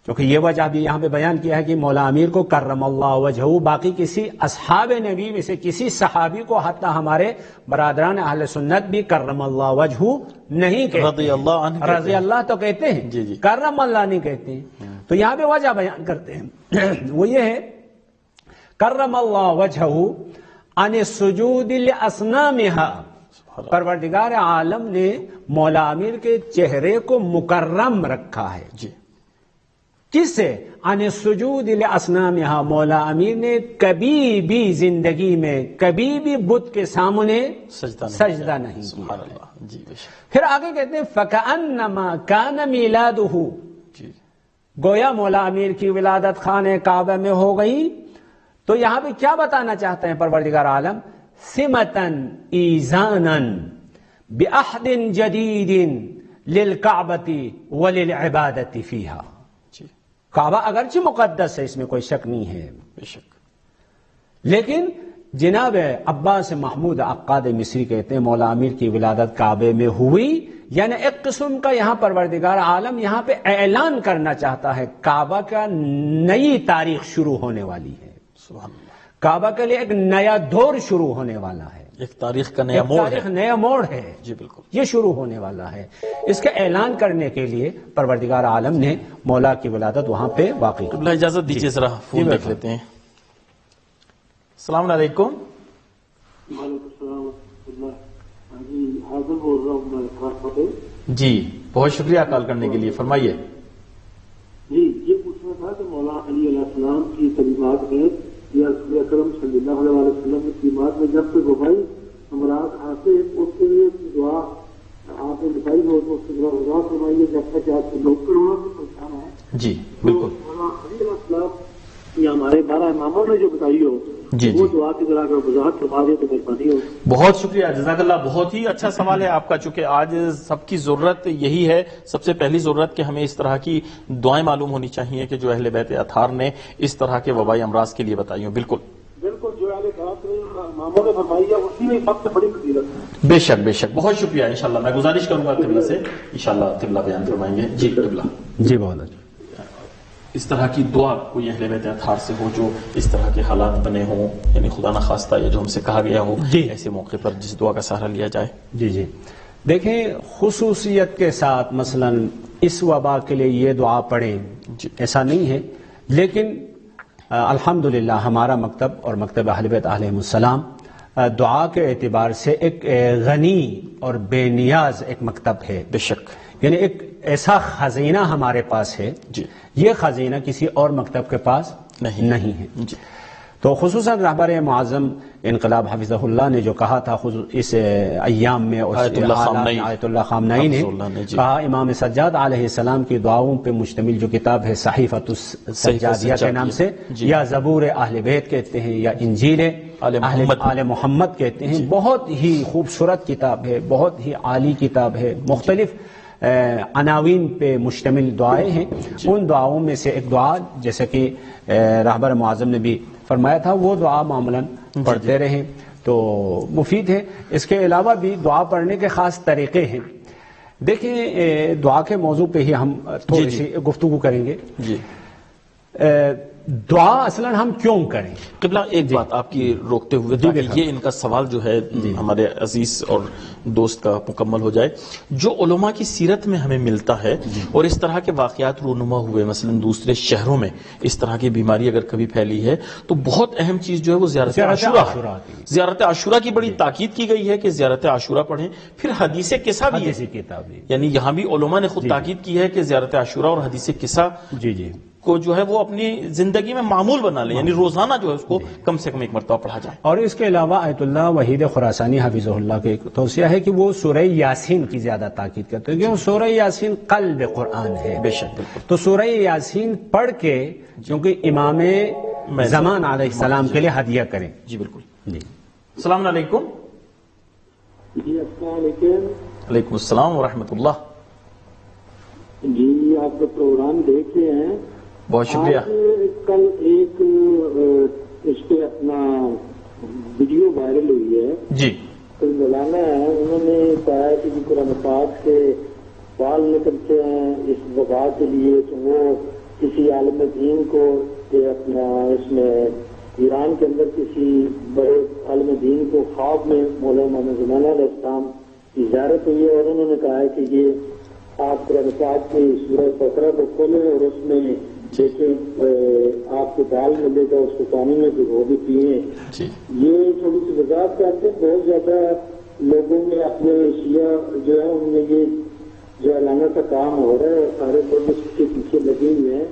کیونکہ یہ وجہ بھی یہاں پہ بیان کیا ہے کہ مولا امیر کو کرم اللہ وجہہ، باقی کسی اصحاب نبی میں سے کسی صحابی کو حتی ہمارے برادران اہل سنت بھی کرم اللہ وجہہ نہیں کہتے، رضی اللہ عنہ رضی اللہ تو کہتے ہیں، کرم اللہ نہیں کہتے ہیں. تو یہاں پہ وجہ بیان کرتے ہیں، وہ یہ ہے کرم اللہ وجہہ عن السجود لاصنامها، پروردگار عالم نے مولا امیر کے چہرے کو مکرم رکھا ہے. کس سے؟ عن السجود لاصنامها، مولا امیر نے کبھی بھی زندگی میں کبھی بھی بت کے سامنے سجدہ نہیں کیا. پھر آگے کہتے ہیں فکأنما کان میلادہ، گویا مولا امیر کی ولادت خانہ کعبہ میں ہو گئی. تو یہاں پہ کیا بتانا چاہتے ہیں پروردگار عالم؟ ثمة إيزانا بعهد جديد للكعبة وللعبادة فيها. کعبہ اگرچہ مقدس ہے، اس میں کوئی شک نہیں ہے، بے شک، لیکن جناب عباس محمود عقاد مصری کہتے ہیں مولا امیر کی ولادت کعبے میں ہوئی، یعنی ایک قسم کا یہاں پروردگار عالم یہاں پہ اعلان کرنا چاہتا ہے کعبہ کا نئی تاریخ شروع ہونے والی ہے. سبحان اللہ، کعبہ کے لیے ایک نیا دور شروع ہونے والا ہے، ایک تاریخ کا نیا موڑ ہے. تاریخ نیا موڑ ہے، جی بالکل، یہ شروع ہونے والا ہے. اس کا اعلان کرنے کے لیے پروردگار عالم نے مولا کی ولادت وہاں پہ واقع کی. اللہ اجازت دیجیے ذرا فون دیکھ لیتے ہیں. السلام علیکم. وعلیکم السلام ورحمۃ اللہ. جی حاضر بول رہا ہوں میں خاص فتح. جی بہت شکریہ کال کرنے کے لیے، فرمائیے. جی یہ پوچھنا تھا کہ مولا علی علیہ السلام کی کلمات میں یا رسول اکرم صلی اللہ علیہ وسلم کی کلمات میں جب کوئی وبائی امراض آتے اس کے لیے دعا آپ نے بتائی ہو تو اس کی دعا فرمائیے جب تک آپ کو لوگ کروڑوں سے پریشان ہے. جی بالکل. مولا علی علیہ السلام یا ہمارے 12 اماموں نے جو بتائی ہو جی وہ دعا کی ذرا اگر وضاحت فرما دے تو مہربانی ہو. بہت شکریہ، جزاک اللہ. بہت ہی اچھا سوال ہے آپ کا، چونکہ آج سب کی ضرورت یہی ہے، سب سے پہلی ضرورت کہ ہمیں اس طرح کی دعائیں معلوم ہونی چاہیے کہ جو اہل بیت اطہار نے اس طرح کے وبائی امراض کے لیے بتائی ہوں. بالکل بالکل، جو اہل بیت نے اماموں نے فرمائی ہے اسی میں سب سے بڑی فضیلت ہے. بے شک بے شک. بہت شکریہ. انشاءاللہ میں گزارش کروں گا قبلہ سے، انشاءاللہ قبلہ بیان فرمائیں گے. جی قبلہ. جی بہت اچھا. اس طرح کی دعا کوئی اہل بیت اطہار سے ہو جو اس طرح کے حالات بنے ہوں، یعنی خدا نخواستہ یہ جو ہم سے کہا گیا ہو، جی. ایسے موقع پر جس دعا کا سہارا لیا جائے. جی جی دیکھیں خصوصیت کے ساتھ مثلا اس وبا کے لیے یہ دعا پڑھیں جی. ایسا نہیں ہے، لیکن الحمدللہ ہمارا مکتب اور مکتب اہل بیت علیہم السلام دعا کے اعتبار سے ایک غنی اور بے نیاز ایک مکتب ہے. بے شک. یعنی ایک ایسا خزینہ ہمارے پاس ہے، جی. یہ خزینہ کسی اور مکتب کے پاس نہیں ہے. جی. تو خصوصاً رہبر معظم انقلاب حفظہ اللہ نے جو کہا تھا اس ایام میں آیت اللہ خامنئی نے جی. کہا امام سجاد علیہ السلام کی دعاؤں پہ مشتمل جو کتاب ہے صحیفۃ السجادیہ کے نام سے، جی. یا زبور اہل بیت کہتے ہیں یا انجیل آل محمد کہتے ہیں، بہت ہی خوبصورت کتاب ہے، بہت ہی عالی کتاب ہے، مختلف عناوین پہ مشتمل دعائیں ہیں. ان دعاؤں میں سے ایک دعا جیسے کہ رہبر معظم نے بھی فرمایا تھا وہ دعا معمولاً پڑھتے رہیں تو مفید ہے. اس کے علاوہ بھی دعا پڑھنے کے خاص طریقے ہیں. دیکھیں دعا کے موضوع پہ ہی ہم تھوڑی سی گفتگو کریں گے. جی. دعا اصلاً ہم کیوں کریں؟ قبلہ ایک بات آپ کی روکتے ہوئے تاکہ یہ ان کا سوال جو ہے ہمارے عزیز اور دوست کا مکمل ہو جائے. جو علماء کی سیرت میں ہمیں ملتا ہے اور اس طرح کے واقعات رونما ہوئے مثلا دوسرے شہروں میں اس طرح کی بیماری اگر کبھی پھیلی ہے تو بہت اہم چیز جو ہے وہ زیارت عاشورہ. زیارت عاشورہ کی بڑی تاکید کی گئی ہے کہ زیارت عاشورہ پڑھیں. پھر حدیث قصہ بھی ہے، یعنی یہاں بھی علماء نے خود تاکید کی ہے کہ زیارت عاشورہ اور حدیث قصہ کو جو ہے وہ اپنی زندگی میں معمول بنا لیں، یعنی روزانہ جو ہے اس کو کم سے کم ایک مرتبہ پڑھا جائے. اور اس کے علاوہ آیت اللہ وحید خراسانی حفظہ اللہ کے ایک توصیہ ہے کہ وہ سورہ یاسین کی زیادہ تاکید کرتے ہیں کیونکہ سورہ یاسین قلب قرآن ہے. بے شک بالکل. تو سورہ یاسین پڑھ کے کیونکہ امام زمان علیہ السلام کے لیے ہدیہ کریں. جی بالکل. جی. السلام علیکم. جی السلام علیکم. وعلیکم السلام ورحمۃ اللہ. جی آپ کا پروگرام دیکھ رہے ہیں. بہت شکریہ. کل ایک اس پہ اپنا ویڈیو وائرل ہوئی ہے. جی. کوئی مولانا ہے، انہوں نے کہا کہ قرآن پاک سے بال نکلتے ہیں اس وبا کے لیے تو وہ کسی عالم دین کو اپنا اس میں ایران کے اندر کسی بڑے عالم دین کو خواب میں مولانا زمان علیہ السلام کی زیارت ہوئی ہے اور انہوں نے کہا ہے کہ یہ آپ قرآن پاک کی سورہ بقرہ کو کھولیں اور اس میں دیکھیں آپ کو دال ملے گا، اس کو پانی میں بھگو بھی پیئیں. یہ تھوڑی سی وضاحت کرتے ہیں. بہت زیادہ لوگوں میں اپنے شیعہ جو ہے ان میں یہ جو اعلانہ کا کام ہو رہا ہے، سارے لوگ اس کے پیچھے لگے ہوئے ہیں.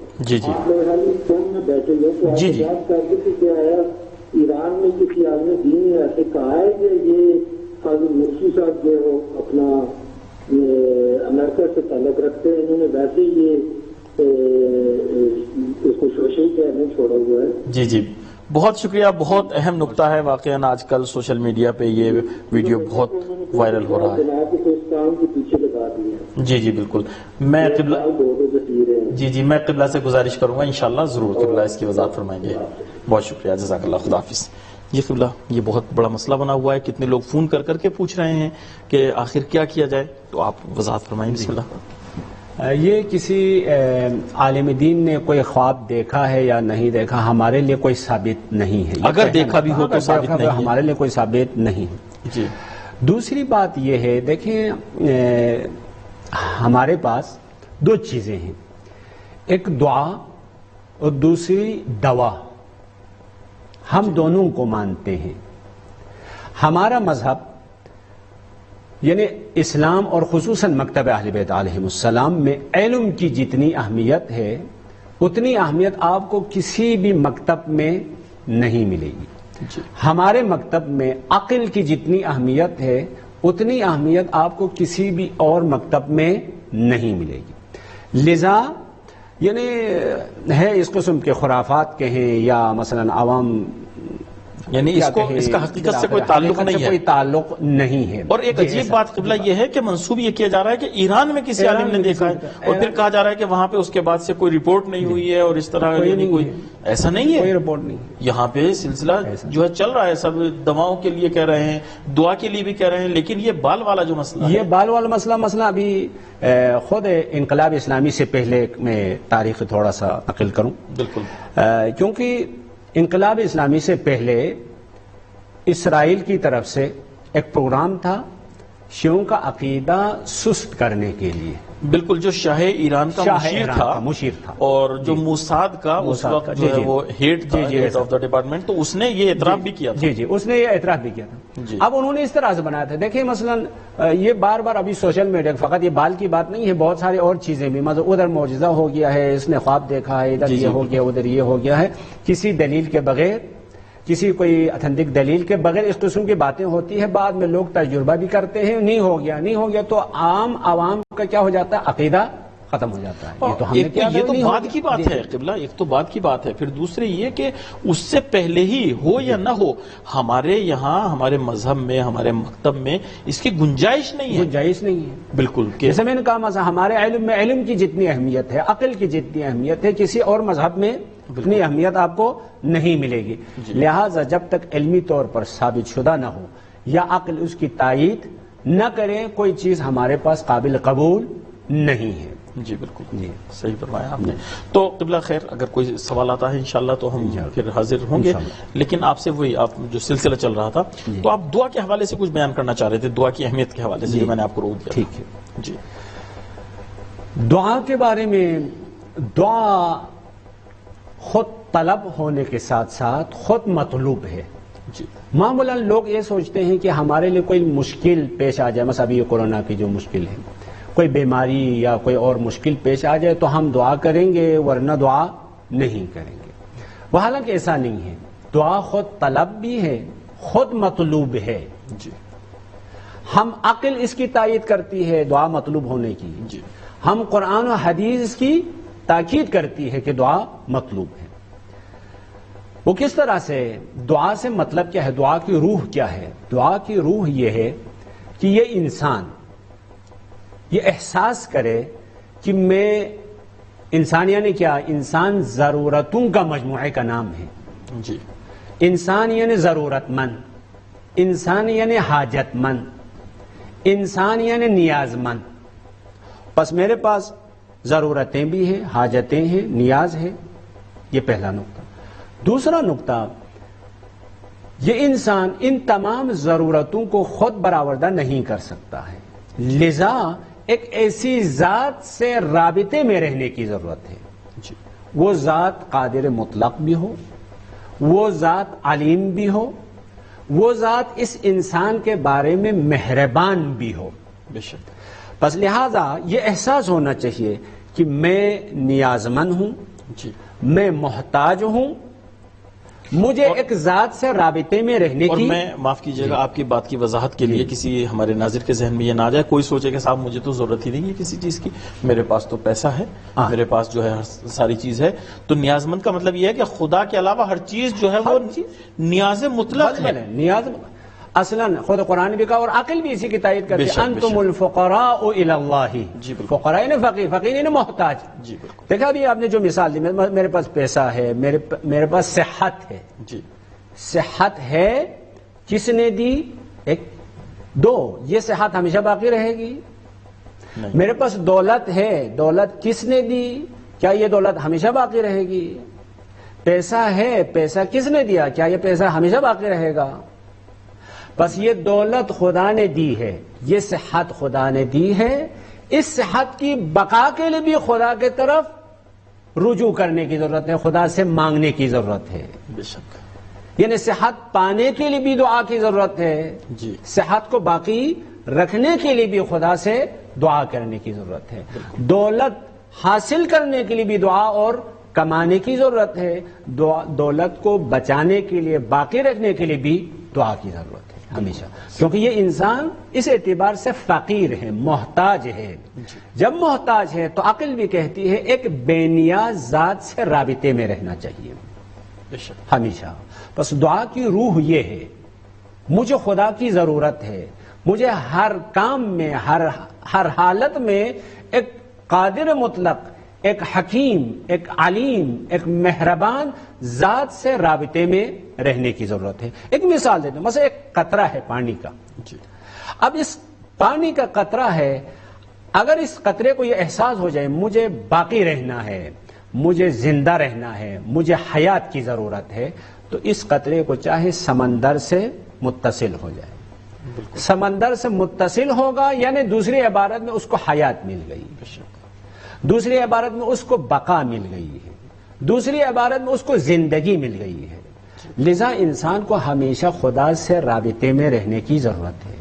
آپ میرے خیال میں فون میں بیٹھے ہوئے تو آپ وضاحت کرتے کہ کیا ہے ایران میں کسی عالم دین نے ایسے کہا ہے کہ یہ قاضی مرسی صاحب جو ہے اپنا امریکہ سے تعلق رکھتے ہیں، انہوں نے ویسے یہ اس کو شوشے کے نہیں چھوڑا ہوا ہے. جی جی بہت شکریہ، بہت اہم نقطہ ہے واقعاً، آج کل سوشل میڈیا پہ یہ ویڈیو بہت وائرل ہو رہا ہے۔ تو اس کام کے پیچھے لگا دیا۔ جی جی بالکل، میں قبلہ جی میں قبلہ سے گزارش کروں گا، انشاءاللہ ضرور قبلہ اس کی وضاحت فرمائیں گے۔ بہت شکریہ، جزاک اللہ، خدا حافظ۔ جی قبلہ، یہ بہت بڑا مسئلہ بنا ہوا ہے، کتنے لوگ فون کر کے پوچھ رہے ہیں کہ آخر کیا کیا جائے، تو آپ وضاحت فرمائیں بسم اللہ۔ یہ کسی عالم دین نے کوئی خواب دیکھا ہے یا نہیں دیکھا، ہمارے لیے کوئی ثابت نہیں ہے۔ اگر دیکھا بھی ہو تو ثابت نہیں ہے، ہمارے لیے کوئی ثابت نہیں ہے۔ جی دوسری بات یہ ہے، دیکھیں ہمارے پاس دو چیزیں ہیں، ایک دعا اور دوسری دوا، ہم دونوں کو مانتے ہیں۔ ہمارا مذہب یعنی اسلام اور خصوصاً مکتب اہل بیت علیہ السلام میں علم کی جتنی اہمیت ہے اتنی اہمیت آپ کو کسی بھی مکتب میں نہیں ملے گی۔ جی ہمارے مکتب میں عقل کی جتنی اہمیت ہے اتنی اہمیت آپ کو کسی بھی اور مکتب میں نہیں ملے گی۔ لذا یعنی ہے اس قسم کے خرافات کہیں یا مثلا عوام یعنی اس کا حقیقت سے کوئی تعلق نہیں ہے، کوئی تعلق نہیں ہے۔ اور ایک عجیب بات قبلہ یہ ہے کہ منسوب یہ کیا جا رہا ہے کہ ایران میں کسی عالم نے دیکھا ہے، اور پھر کہا جا رہا ہے کہ وہاں پہ اس کے بعد سے کوئی رپورٹ نہیں ہوئی ہے، اور اس طرح کوئی ایسا نہیں ہے، کوئی رپورٹ نہیں۔ یہاں پہ سلسلہ جو ہے چل رہا ہے، سب دواؤں کے لیے کہہ رہے ہیں، دعا کے لیے بھی کہہ رہے ہیں، لیکن یہ بال والا جو مسئلہ ہے، یہ بال والا مسئلہ ابھی خود انقلاب اسلامی سے پہلے میں تاریخ تھوڑا سا نقل کروں، بالکل، کیونکہ انقلاب اسلامی سے پہلے اسرائیل کی طرف سے ایک پروگرام تھا شیعوں کا عقیدہ سست کرنے کے لیے، بالکل، جو شاہ ایران کا مشیر تھا اور جو موساد کا اس وقت جو ہے وہ ہیڈ آف دا ڈپارٹمنٹ، تو اس نے یہ اعتراف بھی کیا تھا۔ جی اس نے یہ اعتراف بھی کیا تھا۔ اب انہوں نے اس طرح سے بنایا تھا، دیکھیں مثلا یہ بار بار ابھی سوشل میڈیا فقط یہ بال کی بات نہیں ہے، بہت سارے اور چیزیں بھی، مطلب ادھر معجزہ ہو گیا ہے، اس نے خواب دیکھا ہے، ادھر یہ ہو گیا، ادھر یہ ہو گیا ہے، کسی دلیل کے بغیر، کسی کوئی اتھینٹک دلیل کے بغیر اس قسم کی باتیں ہوتی ہیں، بعد میں لوگ تجربہ بھی کرتے ہیں، نہیں ہو گیا تو عام عوام کا کیا ہو جاتا ہے، عقیدہ ختم ہو جاتا ہے۔ یہ تو بعد کی بات ہے قبلہ، ایک تو بعد کی بات ہے، پھر دوسرے یہ کہ اس سے پہلے ہی ہو یا نہ ہو، ہمارے یہاں ہمارے مذہب میں ہمارے مکتب میں اس کی گنجائش نہیں ہے، بالکل، جیسے میں نے کہا ہمارے علم میں علم کی جتنی اہمیت ہے، عقل کی جتنی اہمیت ہے، کسی اور مذہب میں اتنی اہمیت آپ کو نہیں ملے گی۔ لہٰذا جب تک علمی طور پر ثابت شدہ نہ ہو یا عقل اس کی تائید نہ کرے، کوئی چیز ہمارے پاس قابل قبول نہیں ہے۔ جی بالکل، صحیح فرمایا آپ نے۔ تو قبلہ خیر، اگر کوئی سوال آتا ہے انشاءاللہ تو ہم پھر حاضر ہوں گے، لیکن آپ سے وہی آپ جو سلسلہ چل رہا تھا، تو آپ دعا کے حوالے سے کچھ بیان کرنا چاہ رہے تھے، دعا کی اہمیت کے حوالے سے، جو میں نے آپ کو روک دیا۔ ٹھیک ہے جی، دعا کے بارے میں، دعا خود طلب ہونے کے ساتھ ساتھ خود مطلوب ہے۔ جی معمولاً لوگ یہ سوچتے ہیں کہ ہمارے لیے کوئی مشکل پیش آ جائے، مثلا ابھی یہ کورونا کی جو مشکل ہے، کوئی بیماری یا کوئی اور مشکل پیش آ جائے تو ہم دعا کریں گے، ورنہ دعا نہیں کریں گے۔ وہ حالانکہ ایسا نہیں ہے، دعا خود طلب بھی ہے، خود مطلوب ہے۔ جی، ہم عقل اس کی تائید کرتی ہے دعا مطلوب ہونے کی، جی، ہم قرآن و حدیث کی تاکید کرتی ہے کہ دعا مطلوب ہے۔ وہ کس طرح سے؟ دعا سے مطلب کیا ہے؟ دعا کی روح کیا ہے؟ دعا کی روح یہ ہے کہ یہ انسان یہ احساس کرے کہ میں انسان، یعنی کیا؟ انسان ضرورتوں کا مجموعے کا نام ہے۔ جی، انسان یعنی ضرورت مند، انسان یعنی حاجت مند، انسان یعنی نیاز مند۔ بس میرے پاس ضرورتیں بھی ہیں، حاجتیں ہیں، نیاز ہے، یہ پہلا نقطہ۔ دوسرا نقطہ، یہ انسان ان تمام ضرورتوں کو خود برآوردہ نہیں کر سکتا ہے، لذا ایک ایسی ذات سے رابطے میں رہنے کی ضرورت ہے۔ جی، وہ ذات قادر مطلق بھی ہو، وہ ذات علیم بھی ہو، وہ ذات اس انسان کے بارے میں مہربان بھی ہو۔ بے شک۔ بس لہذا یہ احساس ہونا چاہیے کہ میں نیاز مند ہوں، جی، میں محتاج ہوں، مجھے ایک ذات سے رابطے میں رہنے اور کی. میں معاف کیجیے گا آپ کی بات کی وضاحت کے لیے کسی ہمارے ناظر کے ذہن میں یہ نہ آ جائے، کوئی سوچے کہ صاحب مجھے تو ضرورت ہی نہیں ہے کسی چیز کی، میرے پاس تو پیسہ ہے، میرے پاس جو ہے ساری چیز ہے. تو نیاز مند کا مطلب یہ ہے کہ خدا کے علاوہ ہر چیز جو ہے وہ نیاز مطلق ہے. نیاز اصلاً خود قرآن بھی کہا اور عقل بھی اسی کی تائید کرتی ہے. انتم الفقراء الی اللہ. جی بالکل. فقراء نے فقیر، فقیر نے محتاج. جی بالکل. دیکھا ابھی آپ نے جو مثال دی، میرے پاس پیسہ ہے، میرے پاس صحت ہے. جی صحت ہے کس نے دی؟ ایک دو، یہ صحت ہمیشہ باقی رہے گی. نہیں. میرے پاس دولت ہے، دولت کس نے دی؟ کیا یہ دولت ہمیشہ باقی رہے گی؟ پیسہ ہے، پیسہ کس نے دیا؟ کیا یہ پیسہ ہمیشہ باقی رہے گا؟ بس یہ دولت خدا نے دی ہے، یہ صحت خدا نے دی ہے. اس صحت کی بقا کے لیے بھی خدا کے طرف رجوع کرنے کی ضرورت ہے، خدا سے مانگنے کی ضرورت ہے. بے شک. یعنی صحت پانے کے لیے بھی دعا کی ضرورت ہے. جی. صحت کو باقی رکھنے کے لیے بھی خدا سے دعا کرنے کی ضرورت ہے. دولت حاصل کرنے کے لیے بھی دعا اور کمانے کی ضرورت ہے. دولت کو بچانے کے لیے، باقی رکھنے کے لیے بھی دعا کی ضرورت ہے ہمیشہ، کیونکہ یہ انسان اس اعتبار سے فقیر ہے، محتاج ہے. جب محتاج ہے تو عقل بھی کہتی ہے ایک بے نیاز ذات سے رابطے میں رہنا چاہیے ہمیشہ. بس دعا کی روح یہ ہے، مجھے خدا کی ضرورت ہے، مجھے ہر کام میں، ہر حالت میں ایک قادر مطلق، ایک حکیم، ایک علیم، ایک مہربان ذات سے رابطے میں رہنے کی ضرورت ہے. ایک مثال دیتے ہیں، مثلا ایک قطرہ ہے پانی کا. جی. اب اس پانی کا قطرہ ہے، اگر اس قطرے کو یہ احساس ہو جائے مجھے باقی رہنا ہے، مجھے زندہ رہنا ہے، مجھے حیات کی ضرورت ہے، تو اس قطرے کو چاہے سمندر سے متصل ہو جائے. سمندر سے متصل ہوگا یعنی دوسری عبارت میں اس کو حیات مل گئی، دوسری عبارت میں اس کو بقا مل گئی ہے، دوسری عبارت میں اس کو زندگی مل گئی ہے. لذا انسان کو ہمیشہ خدا سے رابطے میں رہنے کی ضرورت ہے.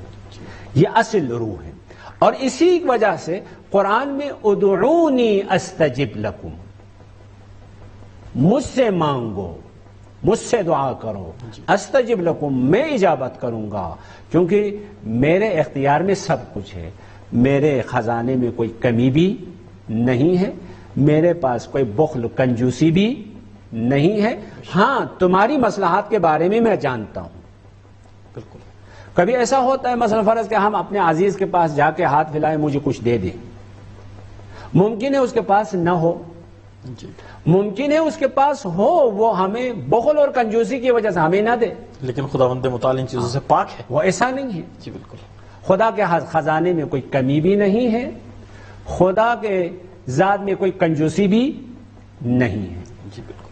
یہ اصل روح ہے. اور اسی وجہ سے قرآن میں ادعونی استجب لکم، مجھ سے مانگو، مجھ سے دعا کرو، استجب لکم، میں اجابت کروں گا، کیونکہ میرے اختیار میں سب کچھ ہے. میرے خزانے میں کوئی کمی بھی نہیں ہے، میرے پاس کوئی بخل کنجوسی بھی نہیں ہے. ہاں تمہاری مصلحات کے بارے میں جانتا ہوں. بالکل. کبھی ایسا ہوتا ہے مثلا فرض کہ ہم اپنے عزیز کے پاس جا کے ہاتھ پھیلائیں مجھے کچھ دے دے، ممکن ہے اس کے پاس نہ ہو، ممکن ہے اس کے پاس ہو، وہ ہمیں بخل اور کنجوسی کی وجہ سے ہمیں نہ دے، لیکن خداوند متعال ان چیزوں سے پاک ہے. وہ ایسا نہیں ہے. جی بالکل. خدا کے خزانے میں کوئی کمی بھی نہیں ہے، خدا کے ذات میں کوئی کنجوسی بھی نہیں ہے. جی بالکل.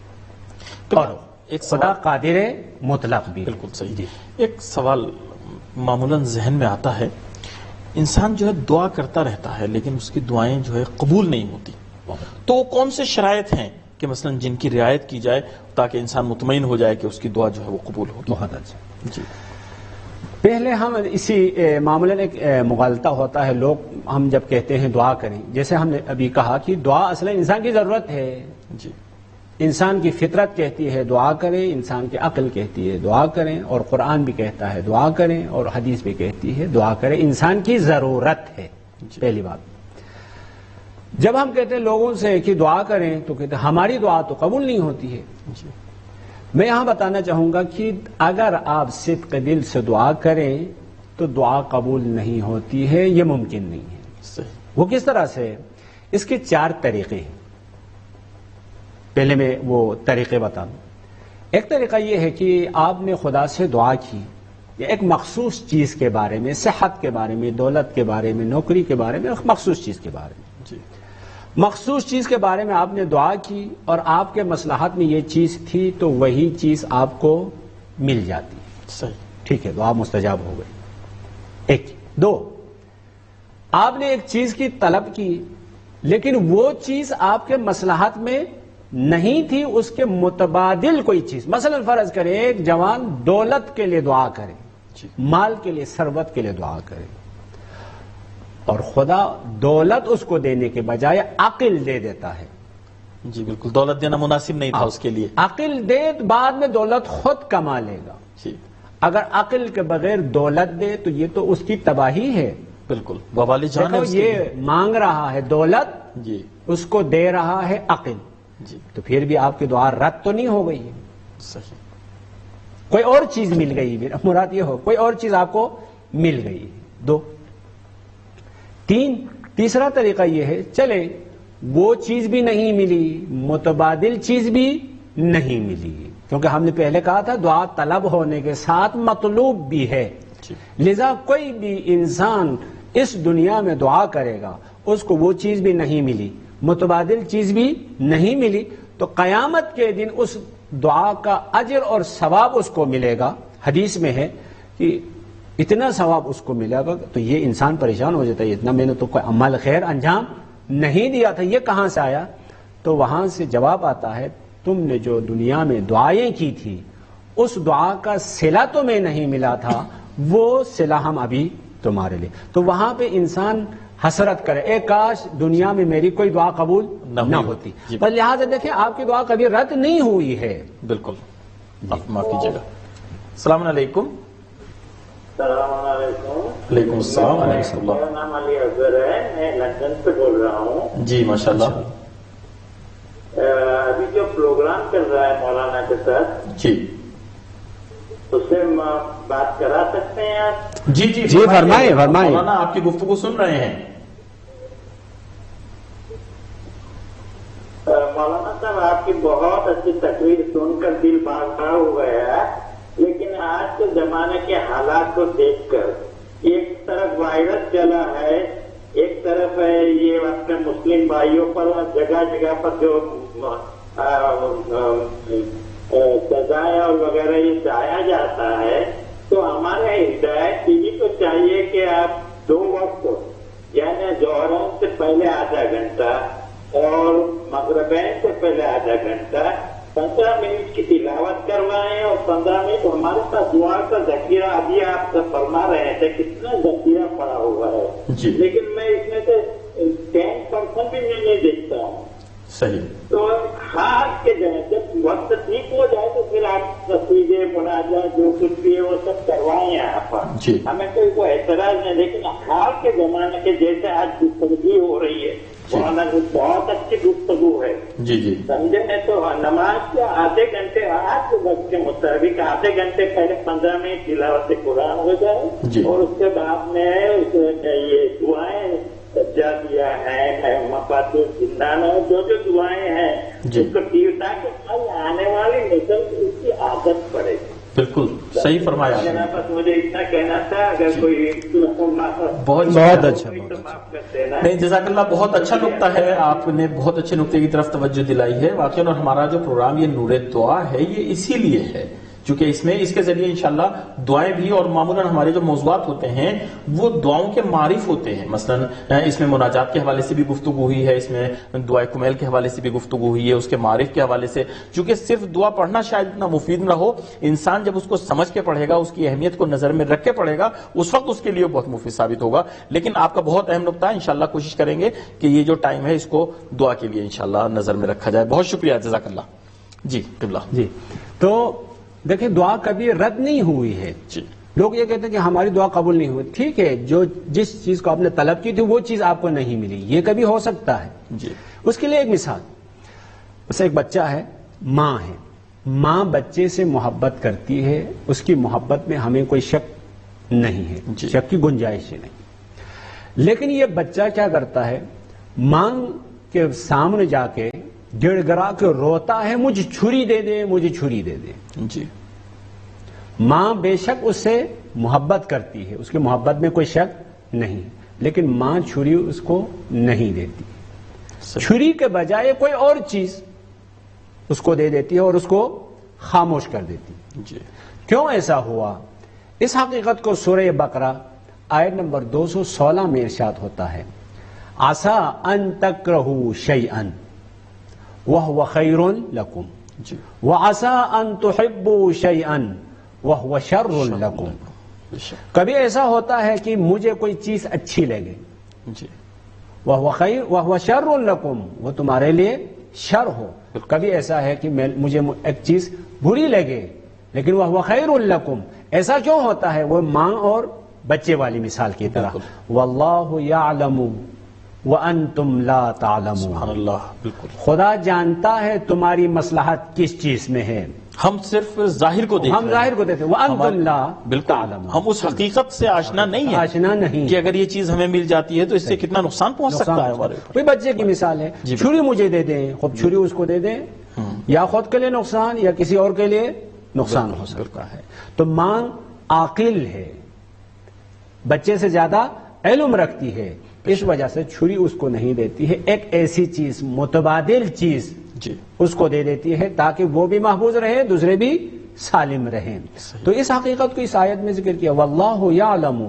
اور ایک خدا قادر مطلق بھی. بالکل صحیح. جی. ایک سوال معمولاً ذہن میں آتا ہے، انسان جو ہے دعا کرتا رہتا ہے لیکن اس کی دعائیں جو ہے قبول نہیں ہوتی، تو وہ کون سے شرائط ہیں کہ مثلا جن کی رعایت کی جائے تاکہ انسان مطمئن ہو جائے کہ اس کی دعا جو ہے وہ قبول ہوگی؟ بہت اچھا. جی. پہلے ہم اسی معاملے ایک مغالطہ ہوتا ہے، لوگ ہم جب کہتے ہیں دعا کریں، جیسے ہم نے ابھی کہا کہ دعا اصلا انسان کی ضرورت ہے. جی. انسان کی فطرت کہتی ہے دعا کریں، انسان کی عقل کہتی ہے دعا کریں، اور قرآن بھی کہتا ہے دعا کریں، اور حدیث بھی کہتی ہے دعا کریں. انسان کی ضرورت ہے. پہلی بات. جب ہم کہتے ہیں لوگوں سے کہ دعا کریں تو کہتے ہیں ہماری دعا تو قبول نہیں ہوتی ہے. جی. میں یہاں بتانا چاہوں گا کہ اگر آپ صدق دل سے دعا کریں تو دعا قبول نہیں ہوتی ہے، یہ ممکن نہیں ہے. صحیح. وہ کس طرح سے؟ اس کے 4 طریقے ہیں. پہلے میں وہ طریقے بتا دوں. ایک طریقہ یہ ہے کہ آپ نے خدا سے دعا کی یا ایک مخصوص چیز کے بارے میں، صحت کے بارے میں، دولت کے بارے میں، نوکری کے بارے میں، مخصوص چیز کے بارے میں. جی. مخصوص چیز کے بارے میں آپ نے دعا کی اور آپ کے مصلحت میں یہ چیز تھی تو وہی چیز آپ کو مل جاتی. صحیح. ٹھیک ہے، دعا مستجاب ہو گئی. ایک. 2، آپ نے ایک چیز کی طلب کی لیکن وہ چیز آپ کے مصلحت میں نہیں تھی، اس کے متبادل کوئی چیز. مثلا فرض کریں ایک جوان دولت کے لیے دعا کرے، مال کے لیے، ثروت کے لیے دعا کرے، اور خدا دولت اس کو دینے کے بجائے عقل دے دیتا ہے. جی بالکل، دولت دینا مناسب نہیں تھا اس کے لیے. عقل دے بعد میں دولت خود کما لے گا. جی اگر عقل کے بغیر دولت دے تو یہ تو اس کی تباہی ہے. بالکل، وبال جان ہے دیکھو اس کے یہ لیے. مانگ رہا ہے دولت، جی اس کو دے رہا ہے عقل، جی تو پھر بھی آپ کی دعا رد تو نہیں ہو گئی ہے. صحیح. کوئی اور چیز مل گئی. میرا مراد یہ ہو کوئی اور چیز آپ کو مل گئی ہے. 2 3 تیسرا طریقہ یہ ہے چلے وہ چیز بھی نہیں ملی، متبادل چیز بھی نہیں ملی، کیونکہ ہم نے پہلے کہا تھا دعا طلب ہونے کے ساتھ مطلوب بھی ہے. جی لذا کوئی بھی انسان اس دنیا میں دعا کرے گا، اس کو وہ چیز بھی نہیں ملی، متبادل چیز بھی نہیں ملی، تو قیامت کے دن اس دعا کا اجر اور ثواب اس کو ملے گا. حدیث میں ہے کہ اتنا ثواب اس کو ملے گا تو یہ انسان پریشان ہو جاتا ہے، اتنا میں نے تو کوئی عمل خیر انجام نہیں دیا تھا، یہ کہاں سے آیا؟ تو وہاں سے جواب آتا ہے تم نے جو دنیا میں دعائیں کی تھی اس دعا کا صلہ تمہیں نہیں ملا تھا، وہ صلہ ہم ابھی تمہارے لیے. تو وہاں پہ انسان حسرت کرے اے کاش دنیا میں میری کوئی دعا قبول نہ ہوتی. پر لہٰذا دیکھیں آپ کی دعا کبھی رد نہیں ہوئی ہے. بالکل. آپ معاف کیجیے گا. السلام علیکم. السلام علیکم. وعلیکم السلام ورحمۃ اللہ. میرا نام علی اظہر ہے، میں لندن سے بول رہا ہوں. جی ماشاء اللہ. ابھی جو پروگرام چل رہا ہے مولانا کے ساتھ، جی اس سے بات کرا سکتے ہیں آپ؟ جی جی جی فرمائیں فرمائیں. مولانا آپ کی گفتگو سن رہے ہیں. مولانا صاحب آپ کی بہت اچھی تقریر سن کر دل باغ ہو گیا ہے، لیکن آج کے زمانے کے حالات کو دیکھ کر ایک طرف وائرس چلا ہے، ایک طرف ہے یہ اپنے مسلم بھائیوں پر جگہ جگہ پر جو سزائیں اور وغیرہ یہ چاہا جاتا ہے، تو ہمارے ہدایت کی تو چاہیے کہ آپ 2 وقت یعنی ظہرین سے پہلے آدھا گھنٹہ اور مغربین سے پہلے آدھا گھنٹہ 15 منٹ کی تلاوت کروائیں اور 15 منٹ ہمارے ساتھ دعا کا ذخیرہ. ابھی آپ فرما رہے تھے کتنا ذخیرہ پڑا ہوا ہے، جی لیکن میں اس میں سے 10% بھی میں نہیں دیکھتا ہوں. صحیح. تو خاص کے جب وقت ٹھیک ہو جائے تو پھر آپ تصویریں مناجات جو کچھ بھی ہے وہ سب کروائیں یہاں پر. جی ہمیں کوئی اعتراض نہیں، لیکن حال کے زمانے کے جیسے آج گفتگو ہو رہی ہے بہت اچھی گفتگو ہے. جی جی سمجھے میں تو نماز کے آدھے گھنٹے آج کے وقت کے مطابق آدھے گھنٹے پہلے 15 منٹ تلاوت قرآن ہو جائے اور اس کے بعد میں یہ دعائیں سجا دیا ہے مفاتیح زندان ہے جو دعائیں ہیں اس کو تاکہ آنے والی نسل اس کی عادت پڑے. بالکل صحیح فرمایا. بس مجھے اتنا کہنا تھا، اگر کوئی بہت اچھا. نہیں جزاک اللہ، بہت اچھا نقطہ ہے، آپ نے بہت اچھے نقطے کی طرف توجہ دلائی ہے. واقعی اور ہمارا جو پروگرام یہ نور دعا ہے یہ اسی لیے ہے چونکہ اس کے ذریعے انشاءاللہ دعائیں بھی اور معمولاً ہمارے جو موضوعات ہوتے ہیں وہ دعاؤں کے معرف ہوتے ہیں. مثلا اس میں مناجات کے حوالے سے بھی گفتگو ہوئی ہے، اس میں دعائے کمیل کے حوالے سے بھی گفتگو ہوئی ہے، اس کے معرف کے حوالے سے. چونکہ صرف دعا پڑھنا شاید اتنا مفید نہ ہو، انسان جب اس کو سمجھ کے پڑھے گا، اس کی اہمیت کو نظر میں رکھ کے پڑھے گا، اس وقت اس کے لیے بہت مفید ثابت ہوگا. لیکن آپ کا بہت اہم نقطہ ہے، انشاءاللہ کوشش کریں گے کہ یہ جو ٹائم ہے اس کو دعا کے لیے انشاءاللہ نظر میں رکھا جائے. بہت شکریہ، جزاک اللہ. جی قبلہ. جی تو دیکھیں دعا کبھی رد نہیں ہوئی ہے. جی لوگ یہ کہتے ہیں کہ ہماری دعا قبول نہیں ہوئی. ٹھیک ہے، جس چیز کو آپ نے طلب کی تھی وہ چیز آپ کو نہیں ملی، یہ کبھی ہو سکتا ہے. جی اس کے لیے ایک مثال، اسے ایک بچہ ہے، ماں ہے، ماں بچے سے محبت کرتی ہے، اس کی محبت میں ہمیں کوئی شک نہیں ہے، شک کی گنجائش نہیں. لیکن یہ بچہ کیا کرتا ہے، ماں کے سامنے جا کے گڑ گڑا کے روتا ہے، مجھے چھری دے دے، مجھے چھری دے دے. جی ماں بے شک اس سے محبت کرتی ہے، اس کی محبت میں کوئی شک نہیں، لیکن ماں چھری اس کو نہیں دیتی. چھری کے بجائے کوئی اور چیز اس کو دے دیتی ہے اور اس کو خاموش کر دیتی. جی کیوں ایسا ہوا؟ اس حقیقت کو سورہ بقرہ آیت نمبر 216 میں ارشاد ہوتا ہے، عسیٰ ان تکرہوا شیئا وہو خیر لکم وعسیٰ ان تحبوا شیئا وہو شر لکم. کبھی ایسا ہوتا ہے کہ مجھے کوئی چیز اچھی لگے، جی وہو خیر وہو شر لکم، وہ تمہارے لیے شر ہو. کبھی ایسا ہے کہ مجھے ایک چیز بری لگے لیکن وہ خیر لکم، ایسا کیوں ہوتا ہے؟ وہ ماں اور بچے والی مثال کی طرح. واللہ یعلم وانتم لا تعلمون. سبحان اللہ. بالکل. خدا جانتا ہے تمہاری مصلحت کس چیز میں ہے، ہم صرف ظاہر کو دیکھ رہے ہیں. ہم ظاہر کو دیکھتے ہیں. وانتم لا تعلمون. ہم اس حقیقت سے آشنا نہیں ہیں آشنا نہیں کہ اگر یہ چیز ہمیں مل جاتی ہے تو اس سے کتنا نقصان پہنچ سکتا ہے ہمارے اوپر. کوئی بچے کی مثال ہے، چھری مجھے دے دیں، خود چھری اس کو دے دیں، یا خود کے لیے نقصان یا کسی اور کے لیے نقصان ہو سکتا ہے. تو ماں عاقل ہے، بچے سے زیادہ علم رکھتی ہے، اس وجہ سے چھری اس کو نہیں دیتی ہے. ایک ایسی چیز، متبادل چیز اس کو دے دیتی ہے تاکہ وہ بھی محفوظ رہے، دوسرے بھی سالم رہیں. تو اس حقیقت کو اس آیت میں ذکر کیا. واللہ یعلم،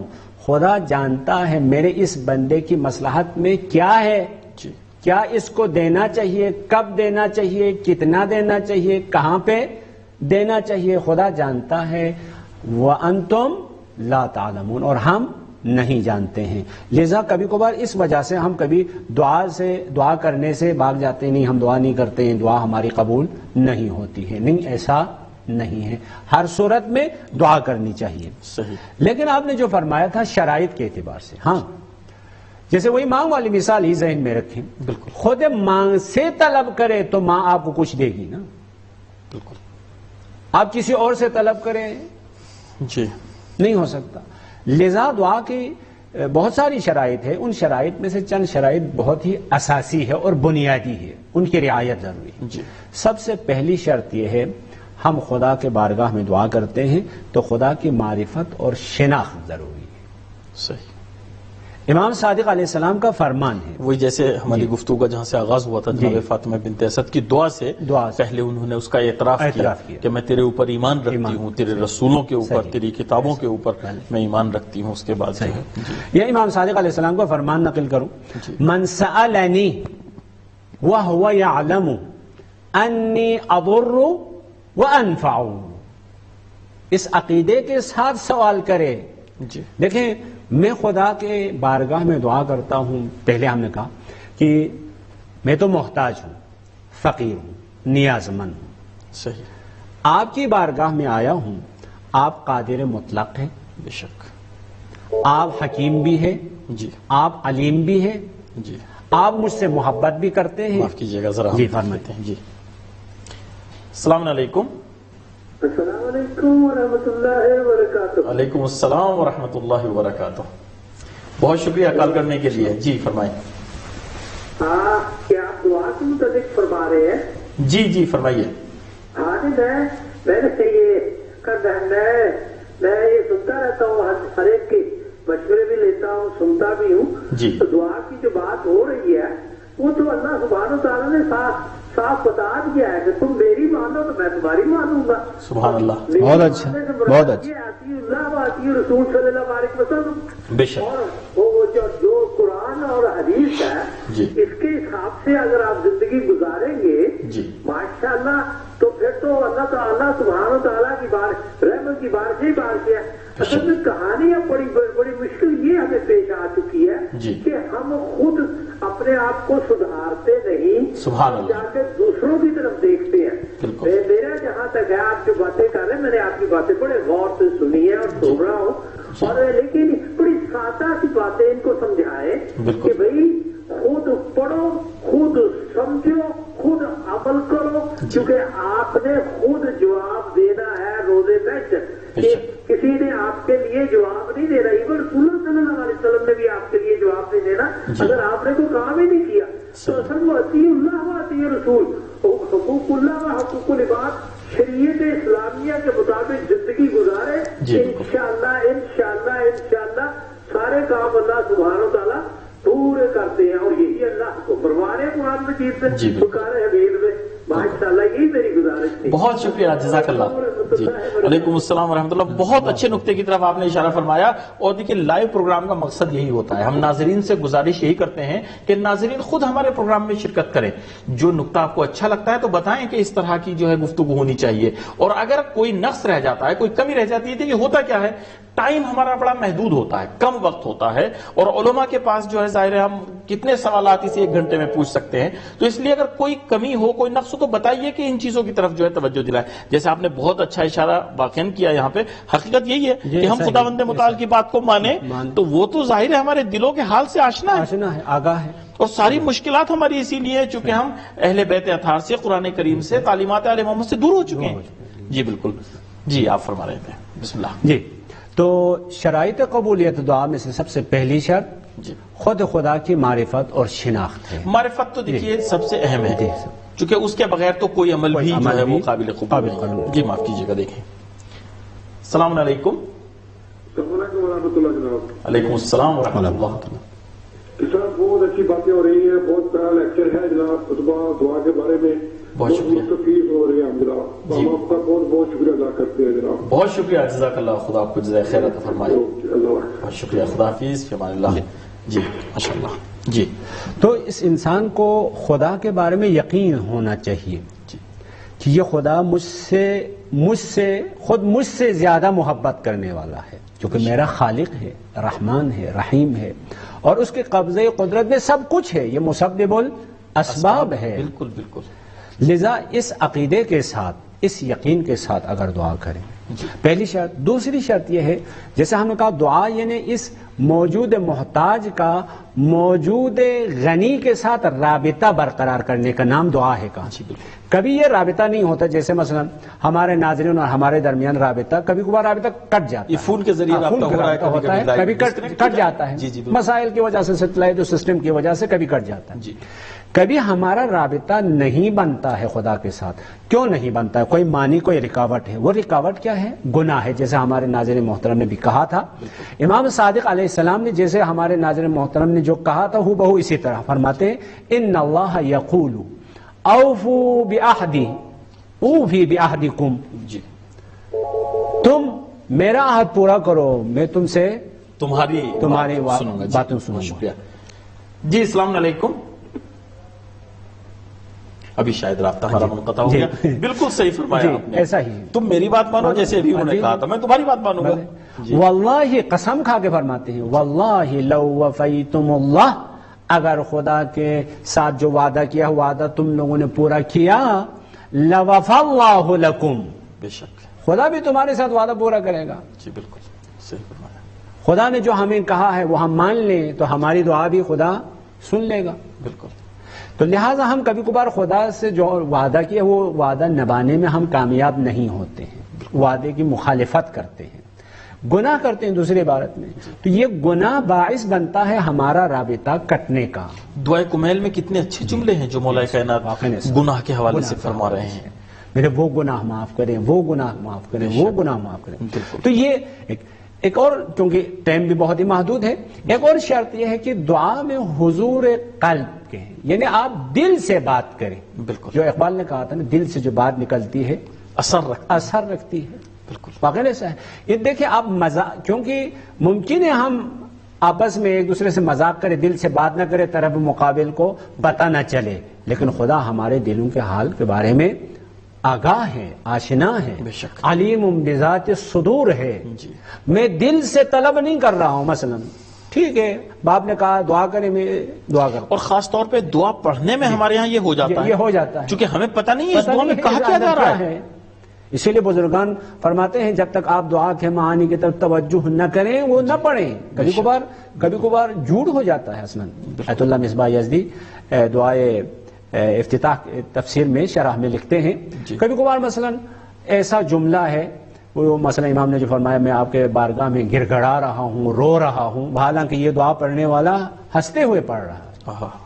خدا جانتا ہے میرے اس بندے کی مصلحت میں کیا ہے، کیا اس کو دینا چاہیے، کب دینا چاہیے، کتنا دینا چاہیے، کہاں پہ دینا چاہیے. خدا جانتا ہے. وانتم لا تعلمون، اور ہم نہیں جانتے ہیں. لہذا کبھی کبھار اس وجہ سے ہم کبھی دعا کرنے سے بھاگ جاتے ہیں. نہیں، ہم دعا نہیں کرتے ہیں، دعا ہماری قبول نہیں ہوتی ہے. نہیں، ایسا نہیں ہے. ہر صورت میں دعا کرنی چاہیے. صحیح. لیکن آپ نے جو فرمایا تھا شرائط کے اعتبار سے، ہاں، جیسے وہی مانگ والی مثال ہی ذہن میں رکھیں. بالکل. خود مانگ سے طلب کرے تو ماں آپ کو کچھ دے گی نا. بالکل. آپ کسی اور سے طلب کریں جی نہیں ہو سکتا. لذا دعا کی بہت ساری شرائط ہے. ان شرائط میں سے چند شرائط بہت ہی اساسی ہے اور بنیادی ہے، ان کی رعایت ضروری ہے. جی. سب سے پہلی شرط یہ ہے، ہم خدا کے بارگاہ میں دعا کرتے ہیں تو خدا کی معرفت اور شناخت ضروری ہے. صحیح. امام صادق علیہ السلام کا فرمان ہے، وہی جیسے ہماری گفتگو کا جہاں سے آغاز ہوا تھا جناب فاطمہ بنت اسد کی دعا سے پہلے انہوں نے اس کا اعتراف کیا کہ میں تیرے اوپر ایمان رکھتی ہوں، تیرے رسولوں کے اوپر، تیری کتابوں کے اوپر میں ایمان رکھتی ہوں. اس کے بعد یہ امام صادق علیہ السلام کا فرمان نقل کروں. من سألنی وهو يعلم انی اضر وانفع، اس عقیدے کے ساتھ سوال کرے. دیکھیں، میں خدا کے بارگاہ میں دعا کرتا ہوں. پہلے ہم نے کہا کہ میں تو محتاج ہوں، فقیر ہوں، نیاز مند ہوں. صحیح. آپ کی بارگاہ میں آیا ہوں. آپ قادر مطلق ہیں، بے شک. آپ حکیم بھی ہیں، جی. آپ علیم بھی ہیں. جی. آپ مجھ سے محبت بھی کرتے ہیں. معاف کیجیے گا ذرا. جی فرماتے ہیں. جی. السلام علیکم. السلام علیکم ورحمۃ اللہ وبرکاتہ. وعلیکم السلام ورحمۃ اللہ وبرکاتہ. بہت شکریہ کال کرنے کے لیے. جی فرمائیں. کیا آپ دعا کے متعلق فرما رہے ہیں؟ جی جی فرمائیے. ہاں جی، میں نے یہ سنتا رہتا ہوں، ہر ایک کے مشورے بھی لیتا ہوں، سنتا بھی ہوں. جی. تو دعا کی جو بات ہو رہی ہے وہ تو اللہ سبحانہ و تعالیٰ نے صاف بتا دیا ہے کہ تم میری مانو تو میں تمہاری مانوں گا. سبحان اللہ. بہت اچھا، بہت اچھا. آتی اللہ آتی رسول صلی اللہ علیہ وسلم. بے شک. اور وہ جو قرآن اور حدیث ہے جی. اس کے حساب سے اگر آپ زندگی گزاریں گے جی ماشاءاللہ تو پھر تو اللہ تعالیٰ سبحانہ و تعالیٰ کی رحمت کی بارش ہی بارش ہے. اصل میں کہانیاں بڑی مشکل یہ ہمیں پیش آ چکی ہے کہ ہم خود اپنے آپ کو سدھارتے نہیں، سبحان اللہ، جا کے دوسروں کی طرف دیکھتے ہیں. میرا جہاں تک ہے، آپ جو باتیں کر رہے ہیں میں نے آپ کی باتیں بڑے غور سے سنی ہے اور سن رہا ہوں، اور لیکن بڑی سادہ سی باتیں ان کو سمجھائیں کہ بھائی خود پڑھو، خود سمجھو، خود عمل کرو، کیونکہ آپ نے خود جواب دینا ہے روزے محشر. کسی نے آپ کے لیے جواب نہیں دے رہا. ایون رسول صلی اللہ علیہ وسلم نے بھی آپ کے لیے جواب نہیں دینا اگر آپ نے کوئی کام ہی نہیں کیا. تو اصل وہ اطیع اللہ و اطیع رسول، حقوق اللہ و حقوق العباد، شریعت اسلامیہ کے مطابق زندگی گزارے. انشاءاللہ سارے کام اللہ سبحانہ و تعالیٰ پورے کرتے ہیں، اور یہی اللہ کو فرما رہے ہیں قرآن مجید میں، پکارے حبیب میں. ماشاءاللہ یہی میری گزارش تھی. بہت شکریہ، جزاک اللہ. جی وعلیکم السلام ورحمۃ اللہ. بہت اچھے نقطے کی طرف آپ نے اشارہ فرمایا. اور دیکھیے لائیو پروگرام کا مقصد یہی ہوتا ہے. ہم ناظرین سے گزارش یہی کرتے ہیں کہ ناظرین خود ہمارے پروگرام میں شرکت کریں. جو نقطہ آپ کو اچھا لگتا ہے تو بتائیں کہ اس طرح کی جو ہے گفتگو ہونی چاہیے. اور اگر کوئی نقص رہ جاتا ہے, کوئی کمی رہ جاتی ہے, دیکھیے ہوتا کیا ہے, ٹائم ہمارا بڑا محدود ہوتا ہے, کم وقت ہوتا ہے, اور علماء کے پاس جو ہے ظاہر ہے ہم کتنے سوالات اسی 1 گھنٹے میں پوچھ سکتے ہیں. تو اس لیے اگر کوئی کمی ہو, کوئی نقص ہو تو بتائیے کہ ان چیزوں کی طرف جو ہے توجہ دلائیں. جیسے آپ نے بہت اچھا اشارہ واقعاً کیا یہاں پہ. حقیقت یہی ہے کہ ہم خداوند متعال کی بات کو مانیں تو وہ تو ظاہر ہے ہمارے دلوں کے حال سے آشنا ہے, آگاہ ہے. اور ساری مشکلات ہماری اسی لیے چونکہ ہم اہل بیت اطہار سے, قرآن کریم سے, تعلیمات آل محمد سے دور ہو چکے ہیں. جی بالکل. جی آپ فرما رہے تھے, بسم اللہ. جی تو شرائط قبولیت دعا میں سے سب سے پہلی شرط جی خود خدا کی معرفت اور شناخت ہے. معرفت تو دیکھیے سب سے اہم ہے, چونکہ اس کے بغیر تو کوئی عمل بھی جو ہے وہ قابل قبول نہیں. جی معاف کیجیے گا. دیکھیں السلام علیکم. السلام علیکم ورحمۃ اللہ جناب. علیکم السلام ورحمۃ اللہ. صاحب بہت اچھی باتیں ہو رہی ہیں, بہت بڑا لیکچر ہے جناب. خطبہ دعا کے بارے میں بہت شکریہ. مستفید ہو رہی ہے ہم جناب. ہم آپ کا بہت بہت شکریہ ادا کرتے ہیں جناب. بہت شکریہ, جزاک اللہ. خدا آپ کو جزائے خیر عطا فرمائے. بہت شکریہ. خدا حافظ, فی امان اللہ. جی ماشاء اللہ. جی تو اس انسان کو خدا کے بارے میں یقین ہونا چاہیے کہ یہ خدا مجھ سے زیادہ محبت کرنے والا ہے, کیونکہ میرا خالق ہے, رحمان ہے, رحیم ہے, اور اس کے قبضے قدرت میں سب کچھ ہے. یہ مسبب الاسباب ہے. بالکل بالکل. لذا اس عقیدے کے ساتھ, اس یقین کے ساتھ اگر دعا کریں, پہلی شرط. دوسری شرط یہ ہے, جیسے ہم نے کہا دعا یعنی اس موجود محتاج کا موجود غنی کے ساتھ رابطہ برقرار کرنے کا نام دعا ہے. کبھی یہ رابطہ نہیں ہوتا, جیسے مثلا ہمارے ناظرین اور ہمارے درمیان رابطہ, کبھی کبھار رابطہ کٹ جاتا ہے, یہ فون کے ذریعے رابطہ ہوتا ہے, کبھی کٹ جاتا ہے, مسائل کی وجہ سے, سیٹلائٹ سسٹم کی وجہ سے کبھی کٹ جاتا ہے. کبھی ہمارا رابطہ نہیں بنتا ہے خدا کے ساتھ. کیوں نہیں بنتا ہے؟ کوئی مانی, کوئی رکاوٹ ہے. وہ رکاوٹ کیا ہے؟ گناہ ہے. جیسے ہمارے ناظرین محترم نے بھی کہا تھا, امام صادق علیہ السلام نے جیسے ہمارے ناظرین محترم نے جو کہا تھا ہو بہو اسی طرح فرماتے ہیں, ان اللہ یقول اوفوا بعہدی اوفی بعہدکم. جی تم میرا عہد پورا کرو, میں تم سے تمہاری باتوں سنوں. شکریہ. جی السلام علیکم. ابھی شاید رابطہ ہمارا منقطع ہو گیا. بالکل صحیح فرمایا آپ نے. ایسا ہی تم میری بات مانو, جیسے ابھی انہوں نے کہا تھا میں تمہاری بات مانوں گا. واللہ, قسم کھا کے فرماتے ہیں, واللہ لو وفیتم اللہ, اگر خدا کے ساتھ جو وعدہ کیا وعدہ تم لوگوں نے پورا کیا, لوفى اللہ لکم, بے شک خدا بھی تمہارے ساتھ وعدہ پورا کرے گا. جی بالکل صحیح فرمایا. خدا نے جو ہمیں کہا ہے وہ ہم مان لیں تو ہماری دعا بھی خدا سن لے گا. بالکل. تو لہٰذا ہم کبھی کبھار خدا سے جو وعدہ کیا وہ وعدہ نبھانے میں ہم کامیاب نہیں ہوتے ہیں, وعدے کی مخالفت کرتے ہیں, گناہ کرتے ہیں دوسری عبارت میں. تو یہ گناہ باعث بنتا ہے ہمارا رابطہ کٹنے کا. دعائے کمیل میں کتنے اچھے جملے ہیں جو مولا کائنات گناہ کے حوالے سے فرما رہے ہیں. میرے وہ گناہ معاف کریں, وہ گناہ معاف کریں, وہ گناہ معاف کریں. تو یہ ایک اور, کیونکہ ٹائم بھی بہت ہی محدود ہے, ایک اور شرط یہ ہے کہ دعا میں حضور قلب کے, یعنی آپ دل سے بات کریں. بالکل. جو اقبال نے کہا تھا نا, دل سے جو بات نکلتی ہے اثر رکھتی ہے. بالکل واقعی ایسا ہے. یہ دیکھیں آپ مذاق, کیونکہ ممکن ہے ہم آپس میں ایک دوسرے سے مذاق کریں, دل سے بات نہ کرے, طرف مقابل کو پتہ نہ چلے, لیکن خدا ہمارے دلوں کے حال کے بارے میں آگاہ ہے, آشنا ہے, علیم بذات الصدور ہے. میں دل سے طلب نہیں کر رہا ہوں. مثلا ٹھیک ہے, باپ نے کہا دعا کریں, میں دعا کروں, اور خاص طور پہ دعا پڑھنے میں ہمارے ہاں یہ ہو جاتا ہے چونکہ ہمیں پتہ نہیں ہے اس دعا میں کہا کیا جا رہا ہے. اسی لیے بزرگان فرماتے ہیں جب تک آپ دعا کے معانی کی طرف توجہ نہ کریں وہ نہ پڑھیں. کبھی کبھار جھوٹ ہو جاتا ہے. اصلاً ایت اللہ مصباح یزدی دعائے افتتاح تفسیر میں شرح میں لکھتے ہیں, کبھی کبھار مثلا ایسا جملہ ہے, وہ مثلا امام نے جو فرمایا میں آپ کے بارگاہ میں گر گڑا رہا ہوں, رو رہا ہوں, حالانکہ یہ دعا پڑھنے والا ہنستے ہوئے پڑھ رہا ہے.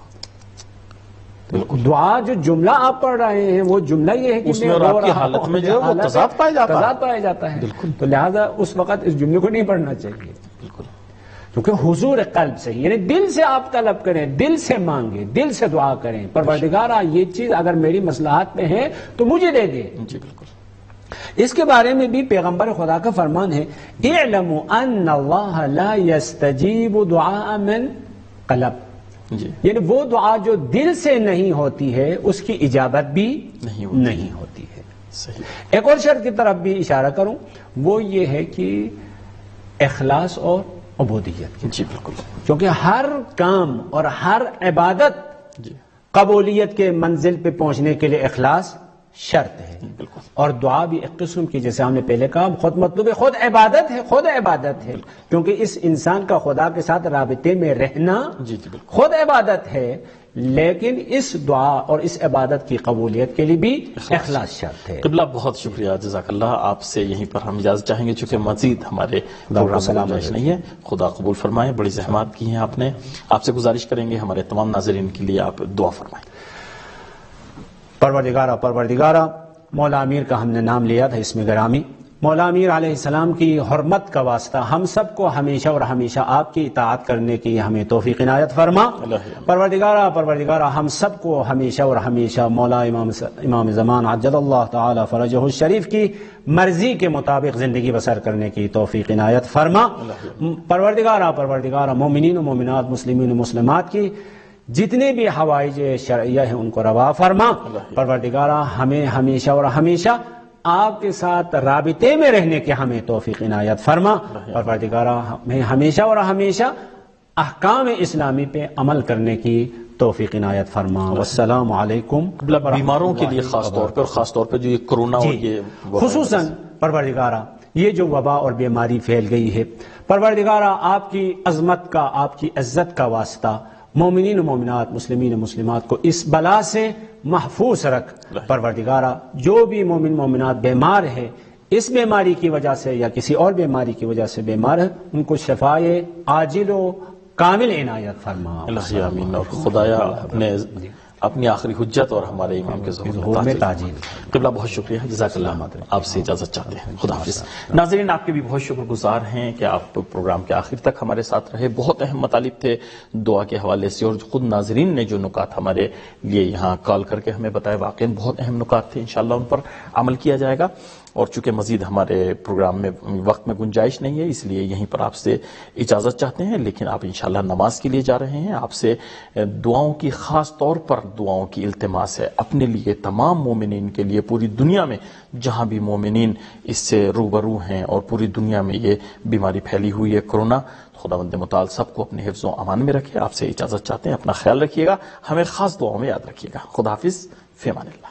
دعا جو جملہ آپ پڑھ رہے ہیں وہ جملہ یہ ہے کہ اس میں اور آپ کی حالت میں جو وہ تضاد پایا جاتا ہے. تو لہذا اس وقت اس جملے کو نہیں پڑھنا چاہیے. بالکل. کیونکہ حضور قلب سے, یعنی دل سے آپ طلب کریں, دل سے مانگیں, دل سے دعا کریں, پروردگارا یہ چیز اگر میری مصلحت میں ہے تو مجھے دے دے. جی بالکل. اس کے بارے میں بھی پیغمبر خدا کا فرمان ہے اعلموا ان اللہ لا یستجیب دعاء من قلب، جی یعنی وہ دعا جو دل سے نہیں ہوتی ہے اس کی اجابت بھی نہیں ہوتی ہے۔ صحیح۔ ایک اور شرط کی طرف بھی اشارہ کروں، وہ یہ ہے کہ اخلاص اور عبودیت کی، جی بالکل، کیونکہ ہر کام اور ہر عبادت جی قبولیت کے منزل پہ پہنچنے کے لیے اخلاص شرط ہے، بالکل، اور دعا بھی ایک قسم کی، جیسے ہم نے پہلے کہا، خود مطلوب ہے، خود عبادت ہے، خود عبادت ہے، کیونکہ اس انسان کا خدا کے ساتھ رابطے میں رہنا جی جی بالکل، خود عبادت ہے، لیکن اس دعا اور اس عبادت کی قبولیت کے لیے بھی اخلاص شرط ہے۔ قبلہ بہت شکریہ، جزاک اللہ۔ آپ سے یہیں پر ہم اجازت چاہیں گے چونکہ مزید ہمارے پروگرام میں گنجائش نہیں ہے۔ خدا قبول فرمائے، بڑی زحمات کی ہیں آپ نے۔ آپ سے گزارش کریں گے ہمارے تمام ناظرین کے لیے آپ دعا فرمائیں۔ پروردگارہ مولا امیر کا ہم نے نام لیا تھا اس میں گرامی، مولا امیر علیہ السلام کی حرمت کا واسطہ ہم سب کو ہمیشہ اور ہمیشہ آپ کی اطاعت کرنے کی ہمیں توفیق عنایت فرما۔ پروردگارہ ہم سب کو ہمیشہ اور ہمیشہ مولا امام زمان عجل اللہ تعالی فرجہ الشریف کی مرضی کے مطابق زندگی بسر کرنے کی توفیق عنایت فرما۔ پروردگارہ مومنین و مومنات، مسلمین و مسلمات کی جتنے بھی حوائج شرعیہ ہیں ان کو روا فرما۔ پروردگارہ ہمیں ہمیشہ اور ہمیشہ آپ کے ساتھ رابطے میں رہنے کے ہمیں توفیق عنایت فرما۔ پروردگارہ ہمیں ہمیشہ اور ہمیشہ احکام اسلامی پہ عمل کرنے کی توفیق عنایت فرما۔ والسلام علیکم۔ بیماروں کے لیے خاص طور پہ، اور خاص طور پہ جو یہ کرونا اور یہ خصوصاً پروردگارہ یہ جو وبا اور بیماری پھیل گئی ہے، پروردگارہ آپ کی عظمت کا، آپ کی عزت کا واسطہ مومنین و مومنات، مسلمین و مسلمات کو اس بلا سے محفوظ رکھ۔ پروردگارہ جو بھی مومن مومنات بیمار ہے، اس بیماری کی وجہ سے یا کسی اور بیماری کی وجہ سے بیمار ہے، ان کو شفائے عاجل و کامل عنایت فرما۔ اللہ آمین۔ اور خدایا اپنی آخری حجت اور ہمارے امام کے ظہور میں تاجیل۔ قبلہ بہت شکریہ، جزاک اللہ۔ آپ سے اجازت چاہتے ہیں، خدا حافظ۔ ناظرین آپ کے بھی بہت شکر گزار ہیں کہ آپ پروگرام کے آخر تک ہمارے ساتھ رہے۔ بہت اہم مطالب تھے دعا کے حوالے سے، اور خود ناظرین نے جو نکات ہمارے لیے یہاں کال کر کے ہمیں بتائے، واقعی بہت اہم نکات تھے۔ انشاءاللہ ان پر عمل کیا جائے گا، اور چونکہ مزید ہمارے پروگرام میں وقت میں گنجائش نہیں ہے، اس لیے یہیں پر آپ سے اجازت چاہتے ہیں، لیکن آپ انشاءاللہ نماز کے لیے جا رہے ہیں۔ آپ سے دعاؤں کی، خاص طور پر دعاؤں کی التماس ہے اپنے لیے، تمام مومنین کے لیے، پوری دنیا میں جہاں بھی مومنین اس سے روبرو ہیں، اور پوری دنیا میں یہ بیماری پھیلی ہوئی ہے کرونا، خداوند متعال سب کو اپنے حفظ و امان میں رکھے۔ آپ سے اجازت چاہتے ہیں، اپنا خیال رکھیے گا، ہمیں خاص دعاؤں میں یاد رکھیے گا۔ خدا حافظ، فی امان اللہ۔